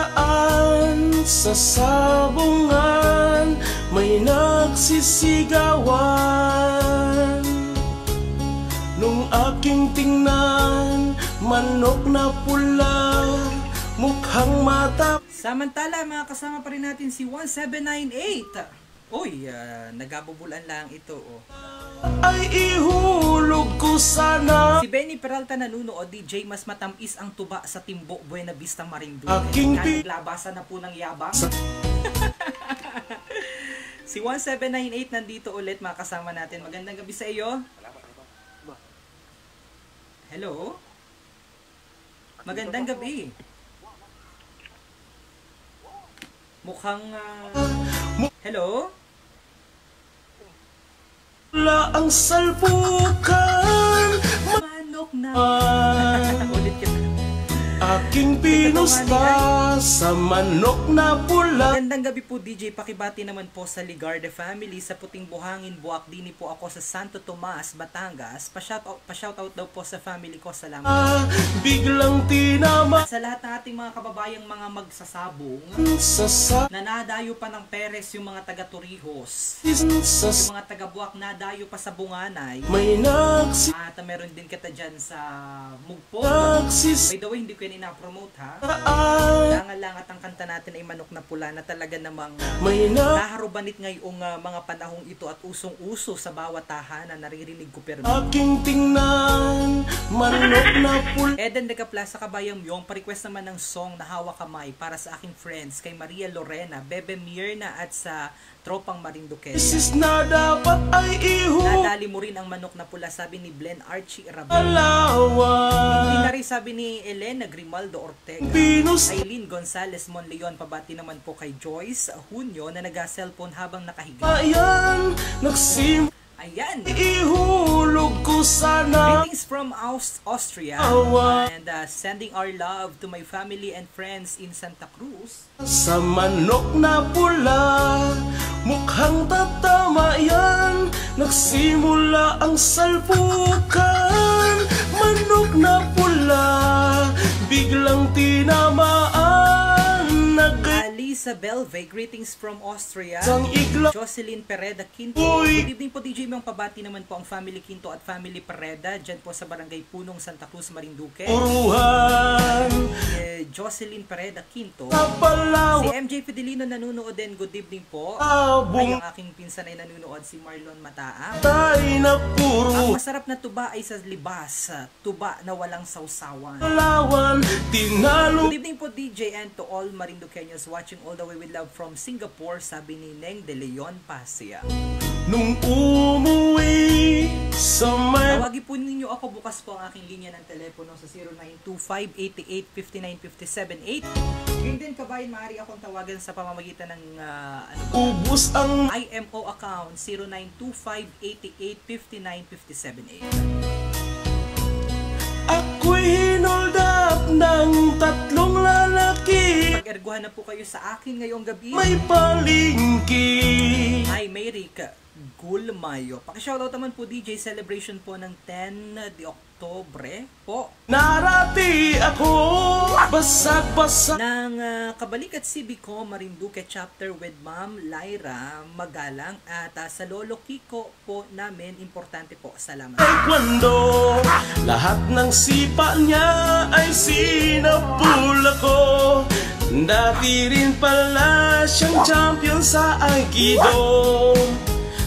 Napadaan sa sabungan, may nagsisigawan. Nung aking tingnan, manok na pula, mukhang mata. Samantala, mga kasama pa rin natin si 1798. Uy, nagabubulan lang ito. Oh. Ay ihulog ko sana. Si Benny Peralta nanunood, DJ, mas matamis ang tuba sa Timbo, Buena Vista, Marinduque. Aking Naglabasan na po ng yabang. Si 1798 nandito ulit, mga kasama natin. Magandang gabi sa iyo. Hello? Magandang gabi. Mukhang... hello? Wala ang salpukan. Manok na. Ulit kita. Aking pinusta sa manok na pula. Magandang gabi po, DJ. Pakibati naman po sa Ligarde family sa Puting Buhangin, Buwak. Dini po ako sa Santo Tomas, Batangas. Pa-shoutout daw po sa family ko. Salamat. Biglang tinama Sa lahat ng ating mga kababayang mga magsasabong, sa nanadayo pa ng Perez yung mga taga Torrijos. sa Yung mga taga Buwak nadayo pa sa Bunganay. may At meron din kita dyan sa Mugpo. By the way, hindi ko yan ina-promote, ha? Langal-lang at ang kanta natin ay Manok na Pula na talaga namang may naharubanit ngayong mga panahong ito at usong-uso sa bawat tahanan. Naririnig ko pero aking tingnan manok na pula. Eden de Caplas sa Kabayang Myong, pa-request naman ng song na Hawak Kamay para sa aking friends kay Maria Lorena, Bebe Mirna at sa Tropang Marinduque. Isis na dapat ay Nadali mo rin ang Manok na Pula, sabi ni Blen Archie Rabal. Hindi ihalawan. na rin sabi ni Elena Grimaldo Ortega. Pinus Aileen Gonzales Monleon, pabati naman po kay Joyce Junio na nag-cellphone habang nakahiga. ayan nagsim Ayan! ihulog ko sana. Greetings from Austria Awa. and sending our love to my family and friends in Santa Cruz. Sa manok na pula, mukhang tatama yan. Nagsimula ang salpukan. Manok na pula, biglang tinamaan. Alisa Belve, greetings from Austria. Sang igla Jocelyn Pereda Quinto. Uy. Good evening po, DJ. Mga pabati naman po ang family Quinto at family Pereda dyan po sa Barangay Punong, Santa Cruz, Marinduque. Uruhan Jocelyn Pereda Quinto. sa Si Palawan. MJ Fidelino nanonood din. Good evening po. Abong Ay, ang aking pinsan ay nanonood, si Marlon Mataang. tay na Ang puro masarap na tuba ay sa libas. Tuba na walang sausawan. Palawan. Tinalo Good evening po, DJ, and to all Marinduqueños watching all the way with love from Singapore, sabi ni Neng De Leon Pasia. nung umuwi sa may Tawagin po ninyo ako, bukas po ang aking linya ng telepono sa 0925-88-59-578. Ngayon din, kabayan, maaari akong tawagan sa pamamagitan ng ubus ang IMO account 0925-88-59-578. ako'y hinoldap ng tatlong lalaki. Pag-erguhan na po kayo sa akin ngayong gabi. May palingki. Hi, Mayrick Gulmayo. Paki-shoutout naman po, DJ, celebration po ng 10 de Oktobre po Narati ako basag-basag ng Kabalikat Civico Marinduque chapter with Ma'am Lyra Magalang at sa Lolo Kiko po namin. Importante po. Salamat. taekwondo. Lahat ng sipa niya ay sinapul ako. Dati rin pala siyang champion sa Aikido.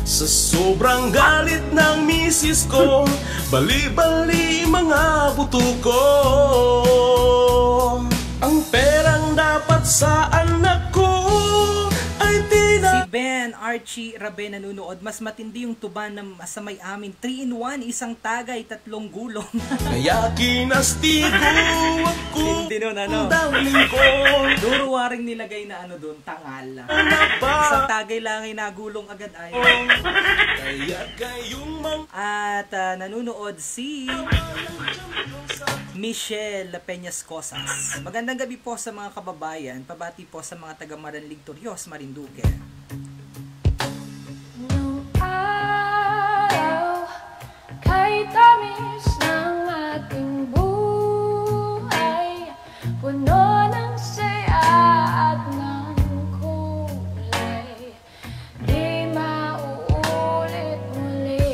Sa sobrang galit ng misis ko, bali-bali mga buto ko. Ang perang dapat sa anak ko ay Si Ben Archie Rabe nanunood. Mas matindi yung tuba ng sa may amin. 3-in-1, isang tagay, 3 gulong. kaya kinastigo ako. Hindi nun, ano? Darling ko. Duro waring nilagay na ano doon, tangal. Isang tagay lang ay nagulong agad ay. Kaya kayong mga At nanunood si Michelle Peñas Cosas. Magandang gabi po sa mga kababayan. Pabati po sa mga taga Maranlig, Torios, Marinduque. Nung araw, kay tamis ng ating buhay, puno ng saya at ng kulay, di mauulit muli.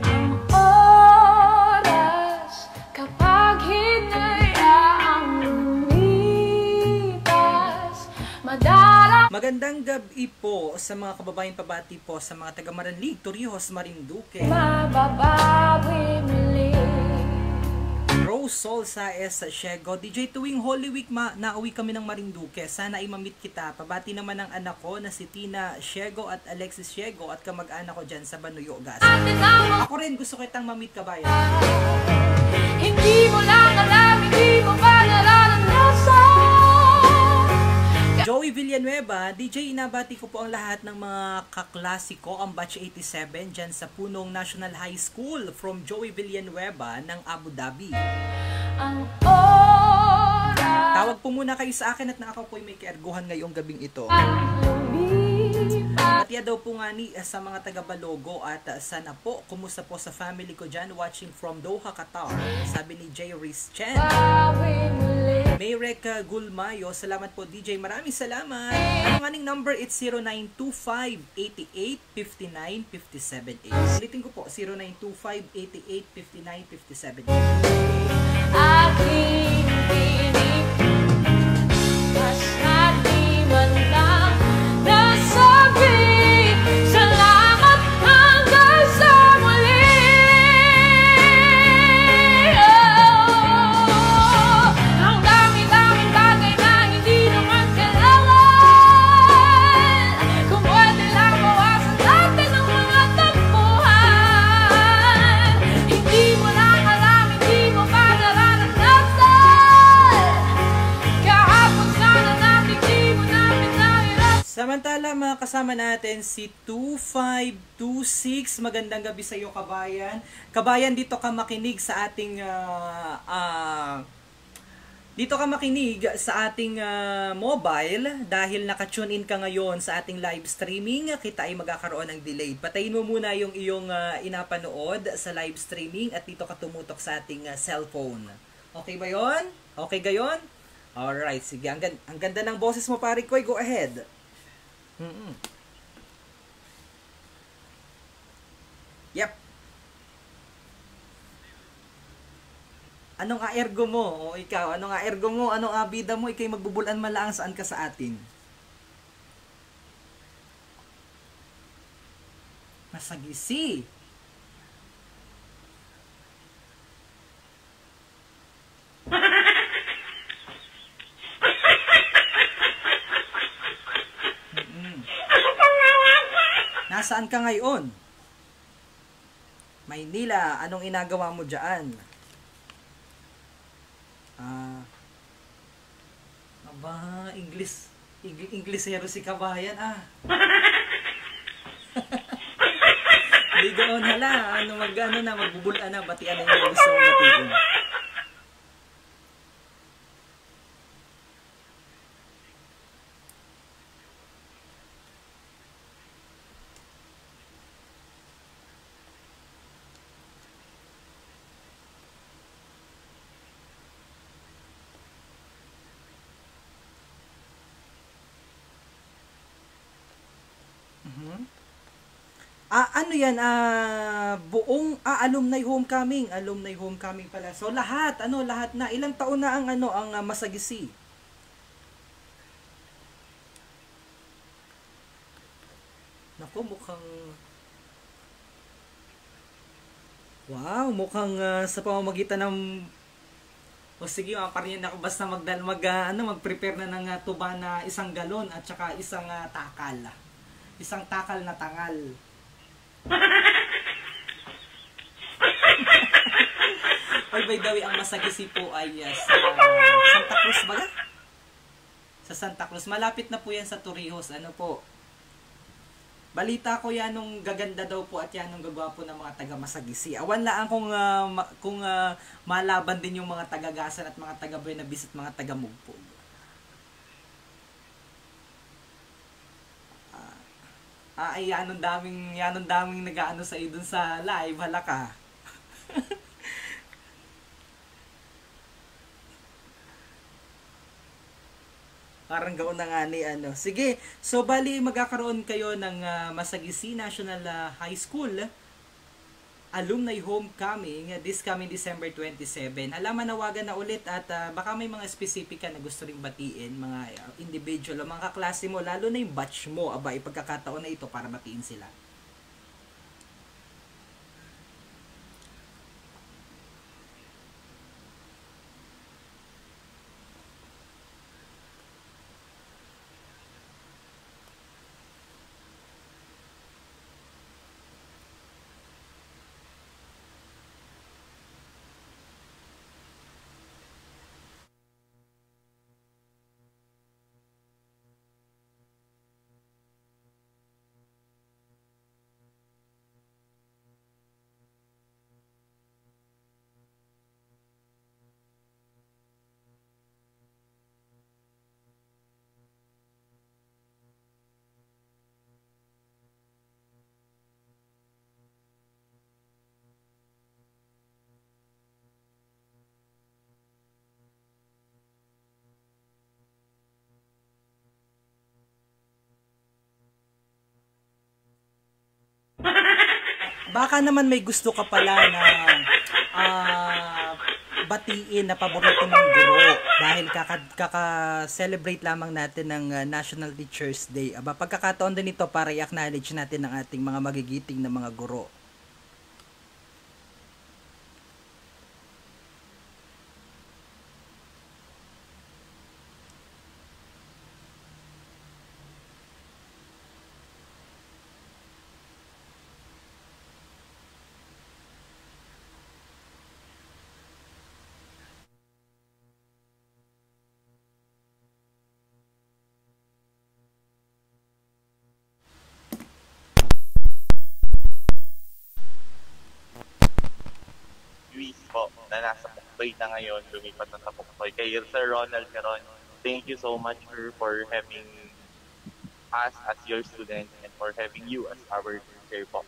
Ang oras kapag hinayaang lumipas, madalang Magandang gabi po sa mga kababayan, pabati po sa mga taga Maranlig, Torios, Marinduque. mababawi muli. Rose Sol sa Siego. DJ, tuwing Holy Week nauwi kami ng Marinduque. Sana ay mamit kita. Pabati naman ng anak ko na si Tina Siego at Alexis Siego at kamag-anak ko dyan sa Banuyo, Gas. Ako rin gusto kitang mamit, kabayan. Hindi mo lang alam, hindi mo pa nararanasan. Joey Villanueva, DJ, inabati ko po ang lahat ng mga kaklasiko, ang batch 87 dyan sa Punong National High School from Joey Villanueva ng Abu Dhabi. Ang oras Tawag po muna kayo sa akin at na ako po'y may kaerguhan ngayong gabing ito. lumipas. Patiya daw po nga ni sa mga taga Balogo at sana po, kumusta po sa family ko dyan watching from Doha, Qatar. Sabi ni J. Riz Chen. Bawi muli. Mayrek Gulmayo, salamat po DJ. Maraming salamat. Ang aning number, it's 0925-88-59-57. Ulitin ko po, 0925-88-59-57. Aking pinig, basta di man lang nasabi, salamat hanggang sa muli. Ang dami-daming bagay na hindi naman kailangan, kung pwede lang bawasan natin ang mga tampuhan. Hindi mo lang alam, hindi mo pa nararanasan, kahapon sana natin di mo na pinahirap. Samantala, mga kasama natin si 2526. Magandang gabi sa iyo, kabayan. Kabayan, dito ka makinig sa ating mobile dahil naka-tune in ka ngayon sa ating live streaming. Kita ay magkakaroon ng delay. Patayin mo muna yung iyong inapanood sa live streaming at dito ka tumutok sa ating cellphone. Okay ba yon? Okay gayon? Alright, sige. Ang ganda ng boses mo, pare ko. Go ahead. Yep. Anong aergo mo? O ikaw, anong aergo mo? Anong abida mo? Ikay magbubulan malaang saan ka sa atin? Masagisi. Nasaan ka ngayon? Maynila, anong inagawa mo dyan? Aba, Inglesero si kabayan, Hindi gaon hala, magbubulan na, batian na yung gusto mo batiin. Ano yan, buong alumni homecoming, pala. So lahat na. Ilang taon na ang Masagisi? Naku, mukhang sa pamamagitan ng sige, parin ako basta mag-prepare na ng tuba na 1 galon at saka isang takal. Isang takal na tangal. By the way, ang Masagisi po ay sa Santa Cruz ba? Sa Santa Cruz. Malapit na po yan sa Torrijos. Ano po? Balita ko yan nung gaganda daw po at yan nung gagwapo ng mga taga Masagisi. Awan lang kung malaban din yung mga taga-Gasan at mga taga-Buenavista at mga taga-Mugpog. Yanong daming nag-aano sa iyo dun sa live, hala ka. Parang gaon na nga ni Sige, so bali magkakaroon kayo ng Masagisi National High School Alumni Homecoming this coming December 27. Manawagan na ulit at baka may mga specific ka na gusto ring batiin, mga individual o mga kaklase mo, lalo na yung batch mo, ipagkakataon na ito para batiin sila. Baka naman may gusto ka pala na batiin na paborito mong guro dahil kaka-celebrate lamang natin ng National Teachers Day. Pagkakataon din ito para i-acknowledge natin ang ating mga magigiting na mga guro. Po, na nasa Puktoy na ngayon, lumipat na sa Puktoy. Kay Sir Ronald Caron, thank you so much for having us as your student and for having you as our teacher po.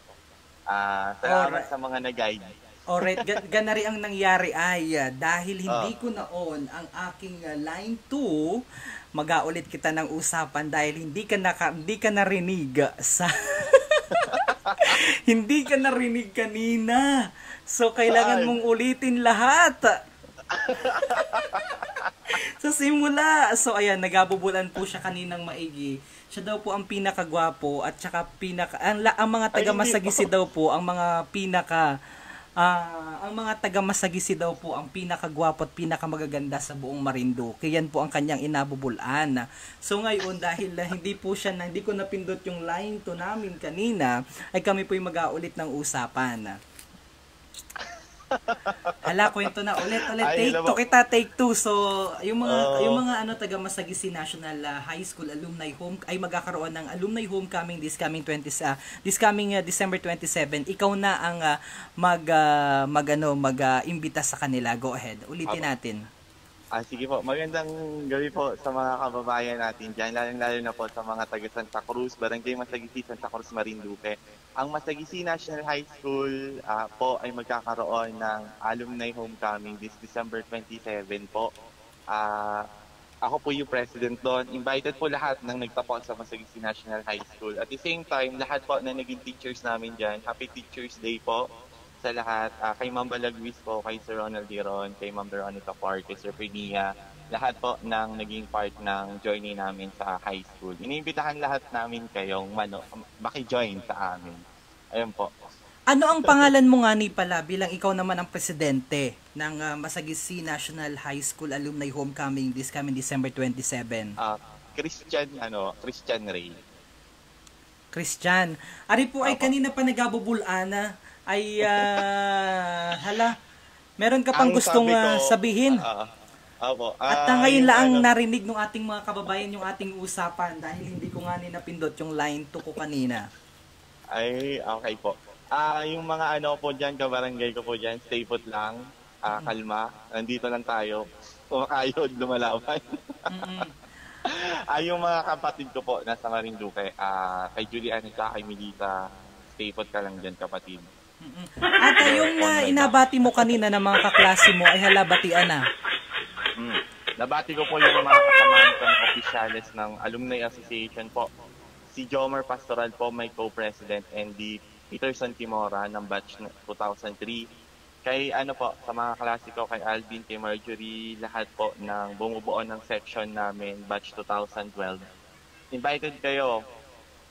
Salamat sa mga nag-guide. Alright, ganari ang nangyari ay dahil hindi ko naon ang aking line 2, mag-aulit kita ng usapan dahil hindi ka narinig sa hindi ka narinig kanina. So, kailangan mong ulitin lahat. Sa simula. So, ayan, nagabubulan po siya kaninang maigi. Siya daw po ang pinakagwapo at saka ang mga taga-Masagisi daw po, ang mga taga-Masagisi daw po ang pinakagwapo at pinakamagaganda sa buong Marinduque. Yan po ang kanyang inabubulan. So, ngayon, dahil hindi ko napindot yung line to namin kanina, ay kami po yung mag-aulit ng usapan. Hala, kwento na ulit. Take two. So, yung mga taga Masagisi National High School Alumni Home ay magkakaroon ng Alumni Homecoming this coming December 27. Ikaw na ang mag-imbita sa kanila. Go ahead. Ulitin natin. Sige po. Magandang gabi po sa mga kababayan natin dyan. Lalo na po sa mga taga Santa Cruz, Barangay Masagisi, Santa Cruz, Marinduque. Ang Masagisi National High School po ay magkakaroon ng Alumni Homecoming this December 27 po. Ako po yung president doon. Invited po lahat ng nagtapos sa Masagusi National High School. At the same time, lahat po na naging teachers namin dyan. Happy Teachers Day po sa lahat. Kay Ma'am Balagwis po, kay Sir Ronald Diron, kay Ma'am Veronica Park, kay Sir Pernia. Lahat po ng naging part ng journey namin sa high school. Iniimbitahan lahat namin kayong maki-join sa amin. Ayun po. Ano ang pangalan mo nga ni pala bilang ikaw naman ang presidente ng Masagusi National High School Alumni Homecoming this coming December 27? Christian Ray. Christian. Ari po ay kanina pa nagabubulana ay meron ka pang gustong sabihin? Opo. At ngayon lang narinig ng ating mga kababayan yung ating usapan dahil hindi ko nga napindot yung line to ko kanina. Ay, okay po. Yung mga po dyan, kabarangay ko po dyan, stay put lang, kalma, nandito lang tayo, kumakayod, lumalaban. Yung mga kapatid ko po, nasa Marinduque, kay Julian at kay Melita, stay put ka lang dyan, kapatid. At yung inabati mo kanina ng mga kaklase mo, ay halabatian na. Nabati ko po yung mga kasamahan ko ng opisyales ng Alumni Association po. Si Jomar Pastoral po, my co-president, and the Peterson Timora ng batch 2003. Kay sa mga klase ko, kay Alvin, kay Marjorie, lahat po ng bumubuo ng section namin, batch 2012. Invited kayo,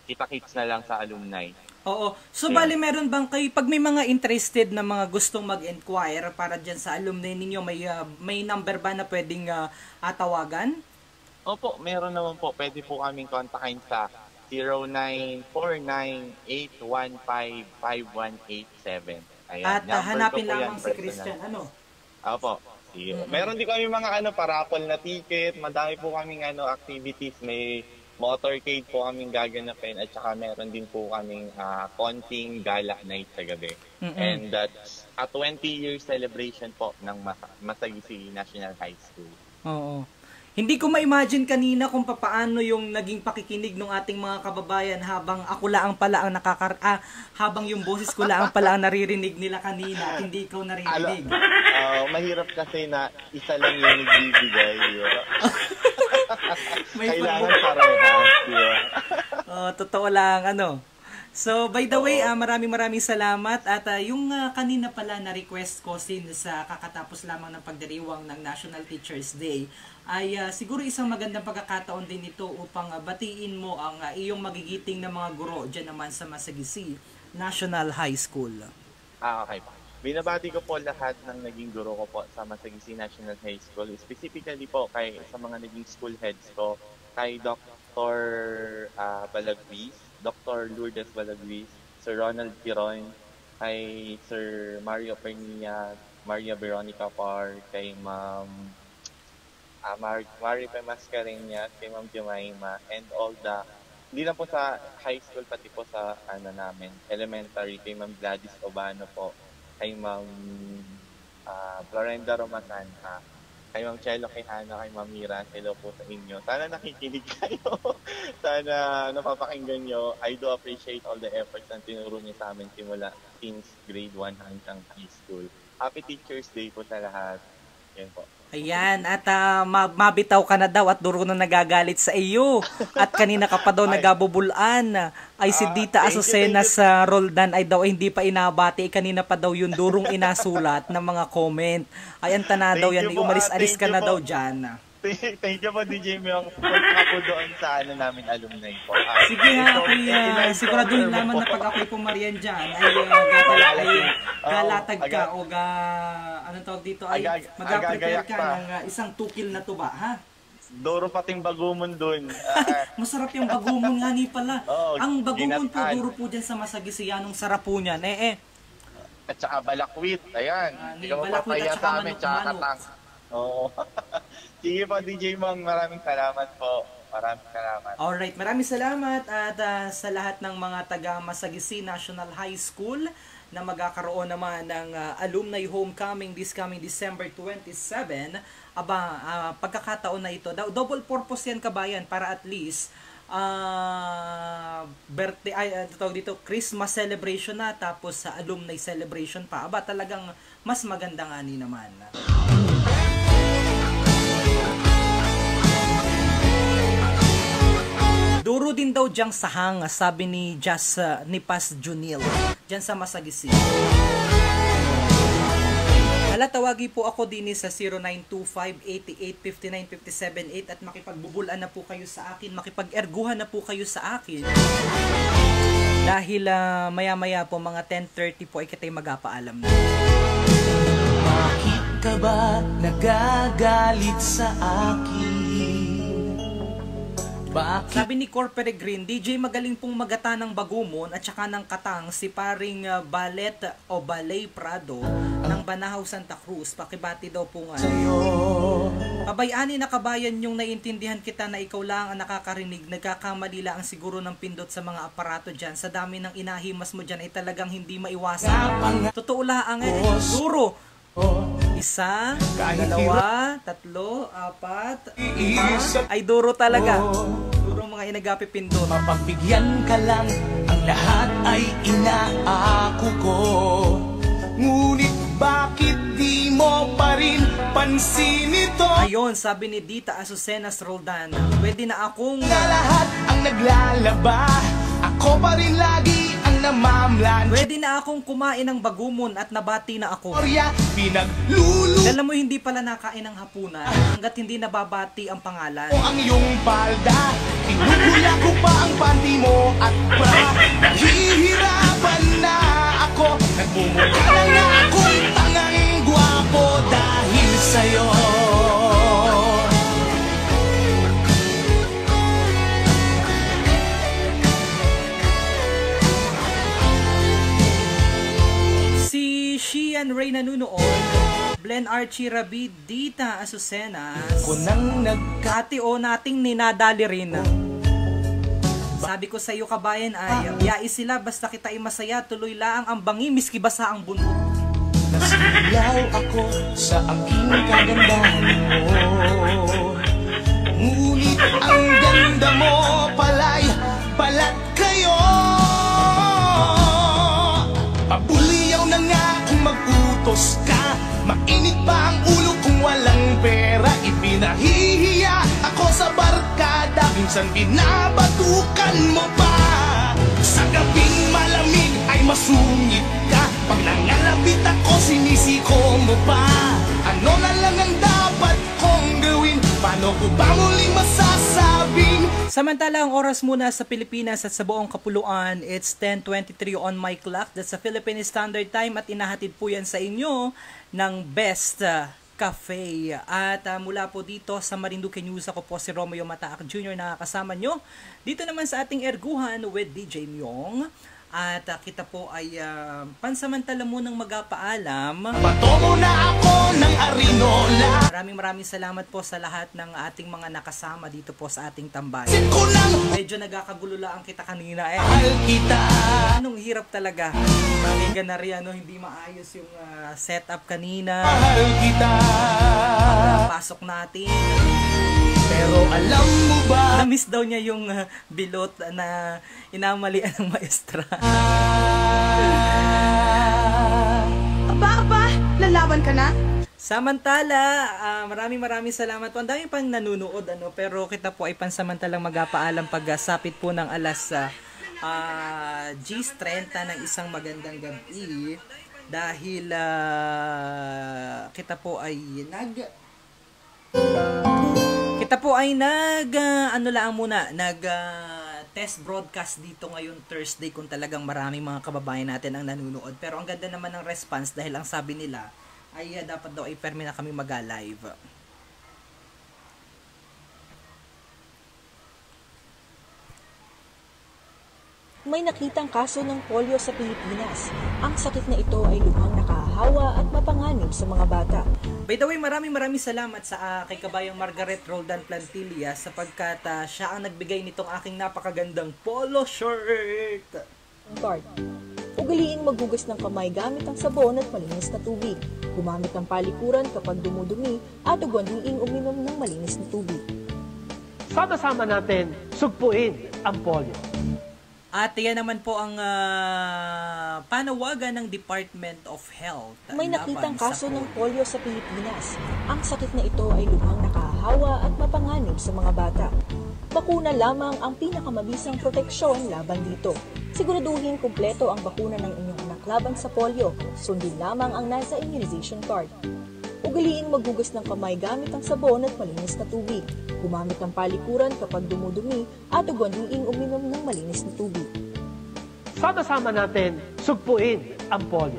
kita-kits na lang sa alumni. Oo. So, bali meron bang kayo, pag may mga interested na mga gustong mag-inquire para dyan sa alumni ninyo, may number ba na pwedeng tawagan? Opo, meron naman po. Pwede po kaming kontakin sa 0949-815-5187. At hanapin lamang si Christian, Opo. Meron din kami mga parapol na ticket, madami po kaming activities, may motorcade po kaming gaganapin at saka meron din po kaming konting gala night sa gabi. And that's a 20-year celebration po ng Masagusi National High School. Oo. Hindi ko ma-imagine kanina kung paano yung naging pakikinig ng ating mga kababayan habang ako lang pala ang habang yung boses ko lang pala ang naririnig nila kanina at hindi ikaw naririnig. Mahirap kasi na isa lang yung nagbibigay. Kailangan parehas. Totoo lang, So, by the way, maraming salamat at yung kanina pala na request ko sa kakatapos lamang ng pagdiriwang ng National Teachers Day ay siguro isang magandang pagkakataon din ito upang batiin mo ang iyong magigiting na mga guro dyan naman sa Masagusi National High School. Okay po. Binabati ko po lahat ng naging guro ko po sa Masagusi National High School. Specifically po sa mga naging school heads ko, kay Dr. Balagwis, Dr. Lourdes Balagwis, Sir Ronald Diron, kay Sir Mario Pernia, Maria Veronica Park, kay Ma'am Maripe Mascareñas, kay Ma'am Jemima, and all hindi lang po sa high school, pati po sa namin, elementary, kay Ma'am Gladys Obano po, kay Ma'am Florenda Romasanta, kay Ma'am Chelo Quijano, kay Ma'am Mira, hello po sa inyo. Sana nakikinig kayo. Sana napapakinggan nyo. I do appreciate all the efforts na tinuro niyo sa amin simula since grade 1 hanggang high school. Happy Teachers Day po sa lahat. Yan po. Ayan, at mabitaw ka na daw at duro na nagagalit sa iyo. At kanina ka pa daw nagabubulan. Ay si Dita Azucena sa Roldan ay daw hindi pa inabati. Kanina pa daw yung durong inasulat ng mga comment. Ay antana daw yan, umalis-alis ka na daw dyan. Thank you po, DJ Myong. Punta po doon sa namin alumni po. Sige ha, siguraduhin naman na pag ako'y pumarian dyan, ay galatag ka o anong tawag dito, ay mag-prepare ka ng isang tukil na tuba, ha? Duro pating bagumon doon. Masarap yung bagumon nga ni pala. Ang bagumon po, duro po dyan sa Masagusi, anong sarap po niyan, At saka balakwit, ayan. Hindi ka mapapaya sa amin, tsaka katang. Oo. Sige po, DJ Mong, maraming salamat po. Maraming salamat. Alright, maraming salamat at sa lahat ng mga taga Masagusi National High School na magkakaroon naman ng alumni homecoming this coming December 27. Pagkakataon na ito, double purpose yan kabayan para at least Christmas celebration na tapos sa alumni celebration pa. Talagang mas maganda nga ni naman. Duro din daw diyang sahang, sabi ni ni Pas Junil, dyan sa Masagisi. Tawagi po ako din sa 0925-88-59-578 at makipagbubulan na po kayo sa akin, makipag-erguhan na po kayo sa akin. Dahil maya-maya po, mga 10:30 po ay kita'y magpapaalam na. Bakit ka ba nagagalit sa akin? Sabi ni Cor Peregrin, DJ magaling pong magata ng Bagumon at saka ng Katang si paring Ballet o Ballet Prado ng Banahaw Santa Cruz. Pakibati daw po nga. Pabayani na kabayan yung naiintindihan kita na ikaw lang ang nakakarinig. Nagkakamali lang siguro ng pindot sa mga aparato dyan. Sa dami ng inahimas mo dyan ay talagang hindi maiwasan. Totoo lang duro. 1, 2, 3, 4, 5 ay duro talaga. Duro mga inagapi pindot. Mapagbigyan ka lang, ang lahat ay inaako ko. Ngunit bakit di mo pa rin pansin ito? Ayun, sabi ni Dita Azucenas Roldan, pwede na akong na lahat ang naglalaba, ako pa rin lagi ang namamlan. Pwede na akong kumain ng Bagumon at nabati na ako. Alam mo, hindi pala nakain ng hapunan hanggat hindi nababati ang pangalan. Ang iyong palda, kinukula ko pa ang panty mo at nahihirapan na ako. Nagmumukha na nga akong tangang gwapo dahil sa'yo. Shian Ray nanunood, Blen Archie Rabid, Dita Azucenas, Ate O nating ninadali rin. Sabi ko sa iyo kabayan ay, yais sila basta kita ay masaya, tuloy laang ang bangi miski basa ang buntot. Nasilaw ako sa aking kagandahan mo, ngunit ang ganda mo pala'y balat kayo. Pabuliyaw na nga kung mag-utos ka, mainit pa ang ulo kung walang pera. Ipinahihiya ako sa barkada, minsan binabatukan mo pa. Sa gabing malamig ay masungit ka, pag nangalabit ako sinisiko mo pa. Ano na lang ang dapat kong gawin, paano ko ba muling masasabing? Samantala, ang oras muna sa Pilipinas at sa buong kapuluan, it's 10:23 on my clock. That's sa Philippine Standard Time at inahatid po yan sa inyo ng Best Cafe. At mula po dito sa Marinduque News, ako po si Romeo Mataak Jr. nakakasama nyo dito naman sa ating erguhan with DJ Myong. At kita po ay pansamantala munang magpaalam. Bato mo na ako ng arinola. Maraming salamat po sa lahat ng ating mga nakasama dito po sa ating tambayan. Medyo nagkakagululaan kita kanina eh. Anong hirap talaga. Maliga na rin, hindi maayos yung setup kanina. Pasok natin. Pero alam mo ba, na-miss daw niya yung bilot na inamalian ng maestra. Aba, lalaban ka na? Samantala, maraming salamat po. Ang dami pang nanunood, pero kita po ay pansamantalang magpaalam pag-sapit po ng alas G30 ng isang magandang gabi. Dahil kita po ay test broadcast dito ngayon Thursday kung talagang maraming mga kababayan natin ang nanunood. Pero ang ganda naman ng response dahil ang sabi nila ay dapat daw ay permi na kami mag-live. May nakitang kaso ng polio sa Pilipinas. Ang sakit na ito ay lubhang nakahawa at mapanganib sa mga bata. By the way, maraming salamat sa kay kabayang Margaret Roldan Plantilla sapagkat siya ang nagbigay nitong aking napakagandang polo shirt. Guard. Ugaliing maghugas ng kamay gamit ang sabon at malinis na tubig. Gumamit ng palikuran kapag dumudumi at ugaliing uminom ng malinis na tubig. Sama-sama natin sugpuin ang polio. At yan naman po ang panawagan ng Department of Health. May nakitang kaso ng polio sa Pilipinas. Ang sakit na ito ay lubhang nakahawa at mapanganib sa mga bata. Bakuna lamang ang pinakamabisang proteksyon laban dito. Siguraduhin kumpleto ang bakuna ng inyong anak laban sa polio. Sundin lamang ang nasa immunization card. Ugaliin maghugas ng kamay gamit ang sabon at malinis na tubig. Gumamit ng palikuran kapag dumudumi at ugaliing uminom ng malinis na tubig. Sama-sama natin sugpuin ang polio.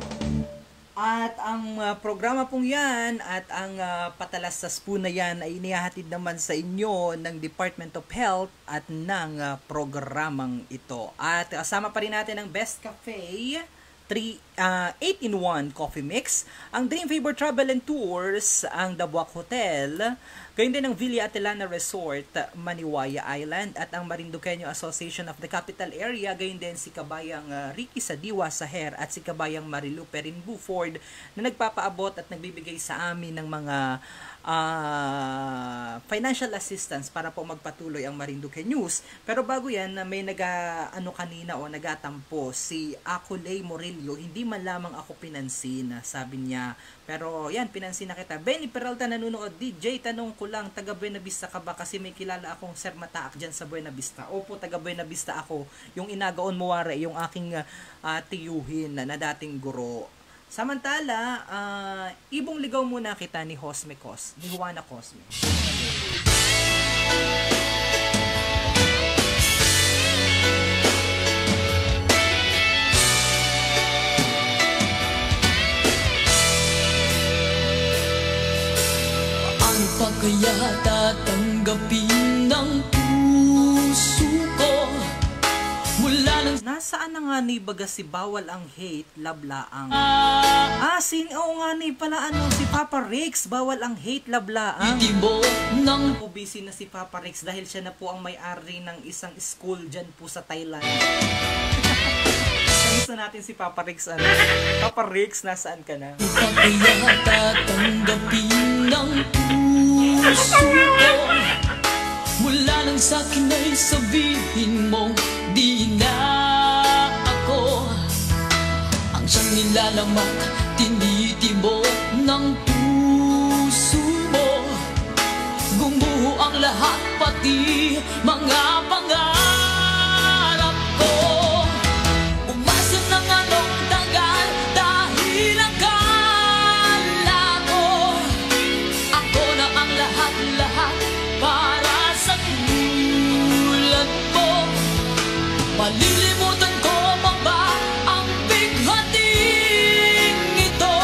At ang programa pong yan at ang patalastas po na yan ay inihahatid naman sa inyo ng Department of Health at ng programang ito. At kasama pa rin natin ang Best Cafe 8-in-1 Coffee Mix, ang Dream Favor Travel and Tours, ang Dabuak Hotel, gayon din ang Villa Atilana Resort, Maniwaya Island, at ang Marinduqueño Association of the Capital Area, gayon din si Kabayang Ricky Sadiwa Saher at si Kabayang Marilu Perin Buford na nagpapaabot at nagbibigay sa amin ng mga financial assistance para po magpatuloy ang Marinduque News. Pero bago yan, may nagatampo si Akulay Morillo, hindi man lamang ako pinansin, sabi niya. Pero yan, pinansin na kita. Benny Peralta nanonood, DJ, tanong ko lang, taga Buena Vista ka ba? Kasi may kilala akong Sir Mataak dyan sa Buena Vista. Opo, taga Buena Vista ako. Yung Inagaon Muware, yung aking tiyuhin na dating guro. Samantala, ibong ligaw muna kita ni Hosme Cos, ni Juana Cosme. Ano pa kaya tatanggapin ng puso ko? Mula ng... Nasaan na nga ni baga si bawal ang hate, lablaang? Oo nga ni pala si Papa Rix, bawal ang hate, lablaang. Ako busy na si Papa Rix dahil siya na po ang may-ari ng isang school dyan po sa Thailand. Gusto natin si Papa Rix. Papa Rix, nasaan ka na? Kaya tatanggapin ng puso ko. Mula nang sa'kin ay sabihin mo, di na ako ang siyang nilalamak, tinitibok ng puso mo. Gumuho ang lahat, pati mga pangarap ko. Umasa ng anong tagal dahil akala ko ako na ang lahat-lahat para sa tulad mo. Malilimutan ko pa ba ang bighating ito?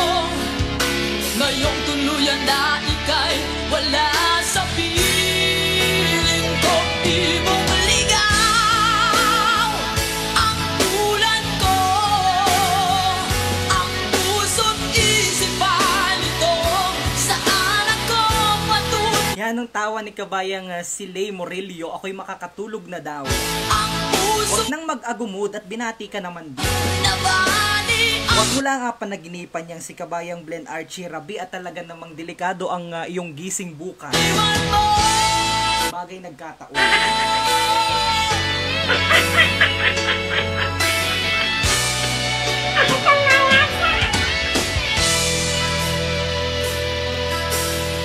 Ngayong tuluyan na ika'y wala sa piling ko. Ibong ligaw ang tulad ko, ang puso't isipan ito. Saan ako patunay? Yan ang tawa ni Kabayang si Lay Morillo. Ako'y makakatulog na daw. Huwag nang mag-agumod at binati ka naman din. Huwag mo lang panaginipan niyang si Kabayang Blen Archie Rabi at talaga namang delikado ang iyong gising bukas. Bagay nagkataon.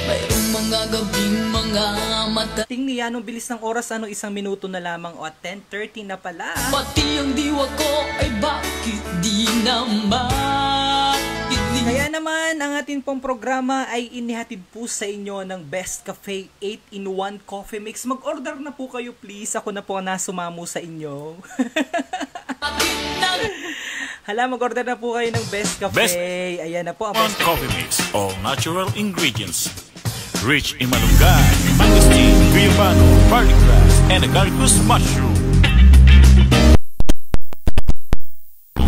Mayroong mga gabing mga mata. Tingnan niya, anong bilis ng oras, 1 minuto na lamang o 10:30 na pala. Pati ang diwa ko ay bakit di naman inig. Kaya naman, ang ating pong programa ay inihatid po sa inyo ng Best Cafe 8-in-1 Coffee Mix. Mag-order na po kayo please. Ako na po ang nasumamo sa inyo. Hala, mag-order na po kayo ng Best Cafe. Best Ayan na po ang Best Coffee Mix. All natural ingredients. Rich in malunggay, mangosteen, guyabano, barley grass, and agaricus mushroom.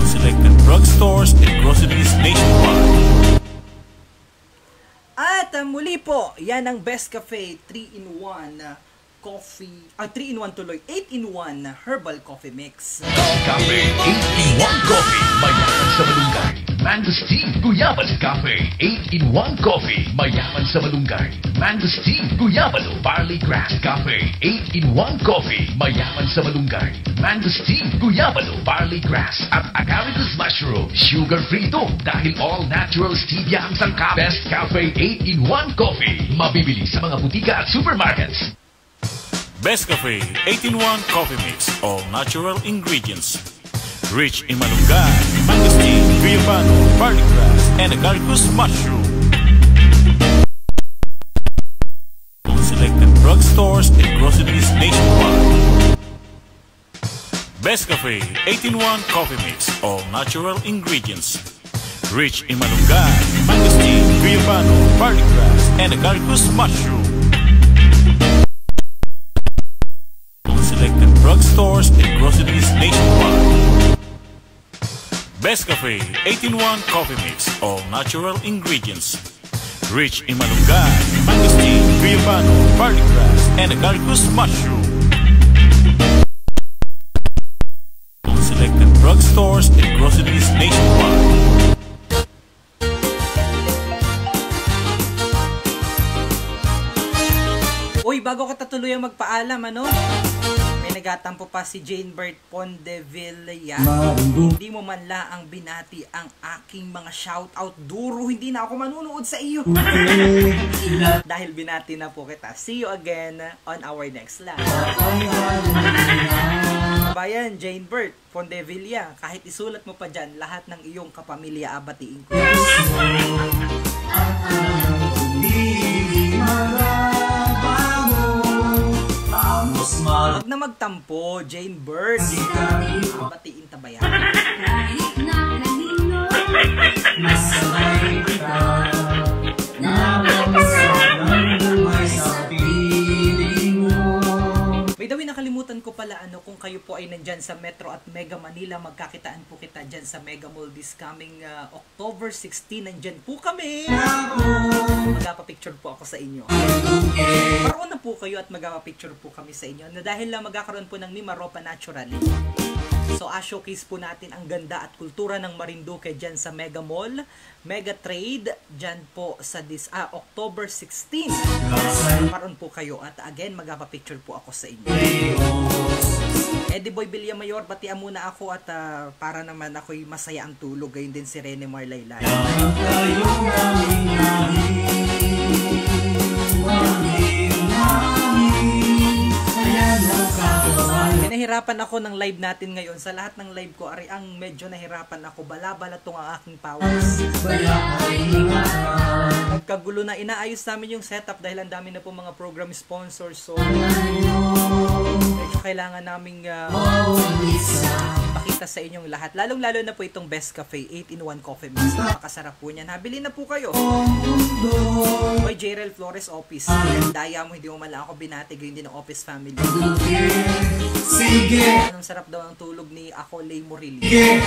Selected drugstores and groceries nationwide. At muli po, yan ang Best Cafe 3-in-1 coffee, 3-in-1 tuloy, 8-in-1 herbal coffee mix. Cafe 8-in-1 Coffee, mayaman sa malunggay. Mangosteen, Guyabano Cafe 8-in-1 Coffee, mayaman sa malunggay. Mangosteen, Guyabano, Barley Grass Cafe 8-in-1 Coffee, mayaman sa malunggay. Mangosteen, Guyabano, Barley Grass at agaricus mushroom. Sugar-free ito dahil all natural stevia ang sangkap. Best Cafe 8-in-1 Coffee, mabibili sa mga butika at supermarkets. Best Cafe 8-in-1 Coffee Mix, all natural ingredients. Rich in malunggay, mangosteen, guyabano, garlic grass, and agaricus mushroom. Selected drugstores and groceries nationwide. Best Cafe 8-in-1 Coffee Mix, all natural ingredients. Rich in malunggay, mangosteen, guyabano, garlic grass, and agaricus mushroom. Selected drugstores and groceries nationwide. Best Cafe 8-in-1 Coffee Mix, all natural ingredients. Rich in malunggay, mangosteen, guyabano, garlic grass, and agaricus mushroom. Selected drugstores and groceries nationwide. Uy, bago ko tatuluyang magpaalam, ano? May nagatampo pa si Jane Bert Pondevilla. Hindi mo man laang binati ang aking mga shoutout. Duro, hindi na ako manunood sa iyo. Dahil binati na po kita. See you again on our next live. Kabayan, Jane Bert Pondevilla, kahit isulat mo pa dyan, lahat ng iyong kapamilya abatiin ko. Huwag na magtampo, Jane Bert. Batiin tabayan. Kahit na kanino, masabay kita. Nabawasan sa piling mo. May daw nakalimutan ko pala kung kayo po ay nandyan sa Metro at Mega Manila, magkakitaan po kita dyan sa Mega Mall this coming October 16. Nandyan po kami. Magpapicture po ako sa inyo. Paroon na po kayo at magpapicture po kami sa inyo. Na dahil magkakaroon po ng Mimaropa Naturally. So, showcase po natin ang ganda at kultura ng Marinduque dyan sa Mega Mall, Mega Trade, dyan po sa October 16. Maroon po kayo at again, magpapicture po ako sa inyo. Eddie Boy Villamayor, batian muna ako at para naman ako'y masaya ang tulog. Gayon din si Rene Marlaylay. Nahirapan ako ng live natin ngayon. Sa lahat ng live ko, ari ang medyo nahirapan ako. Bala-bala tong ang aking powers. Nagkagulo na. Inaayos namin yung setup dahil ang dami na po mga program sponsors. So, medyo kailangan naming ipakita sa inyong lahat. Lalong-lalo na po itong Best Cafe 8-in-1 Coffee Mix. Napakasarap po niyan. Habili na po kayo. By J.Rel Flores Office. Daya mo, hindi mo man lang ako binati. Gayon din ang office family. Sige! Anong sarap daw ang tulog ni Ako Lay Morili. Sige!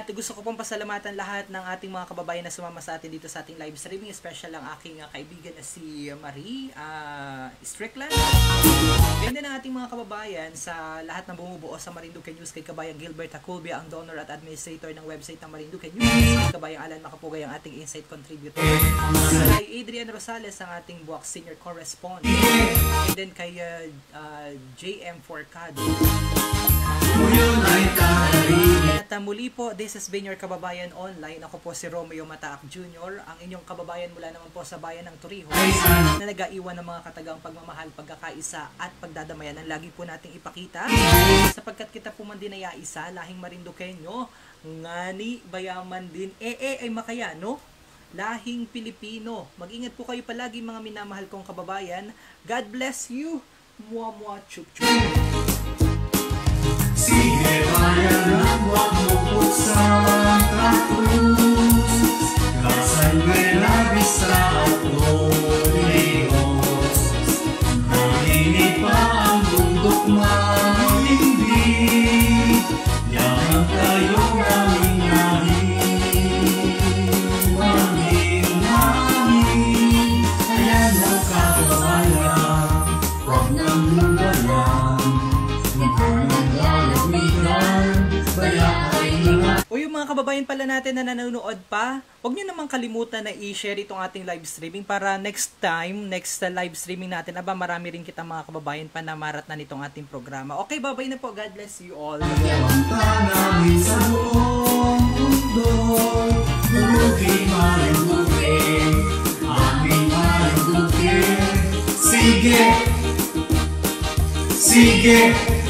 At gusto ko pong pasalamatan lahat ng ating mga kababayan na sumama sa atin dito sa ating live streaming. Special ang aking kaibigan na si Marie Strickland. Ganda ng ating mga kababayan sa lahat ng bumubuo sa Marinduque News. Kay Kabayang Gilbert Haculbia, ang donor at administrator ng website ng Marinduque News. Kay Kabayang Alan Macapugay, ang ating insight contributor. Kay Adrian Rosales, ang ating Buwak Senior Correspondent. And then kay JM Forcado. At muli po, this has been your Kababayan Online. Ako po si Romeo Mataak Jr., ang inyong kababayan mula naman po sa bayan ng Torrijos, na nag-aiwan ng mga katagang pagmamahal, pagkakaisa at pagdadamayan ang lagi po nating ipakita, sapagkat kita po man din ay isa, lahing Marinduqueño, ngani bayaman din, ay makayano, lahing Pilipino. Mag-ingat po kayo palagi mga minamahal kong kababayan. God bless you. Mua mua chup chup. Sige bayan ang huwag mo puksang kakrus, kasangay labis sa Torrijos. Nalinit pa ang bundok mahimbing, yan kayong aming hangin. Ayan ang kababayan, huwag nang lugayan. O yung mga kababayan pala natin na nanonood pa, huwag nyo namang kalimutan na i-share itong ating live streaming para next time, next live streaming natin, marami rin kita mga kababayan pa na marat na nitong ating programa. Okay, babay na po. God bless you all. mundo. Duke, Marinduque, aming Marinduque. Sige, sige.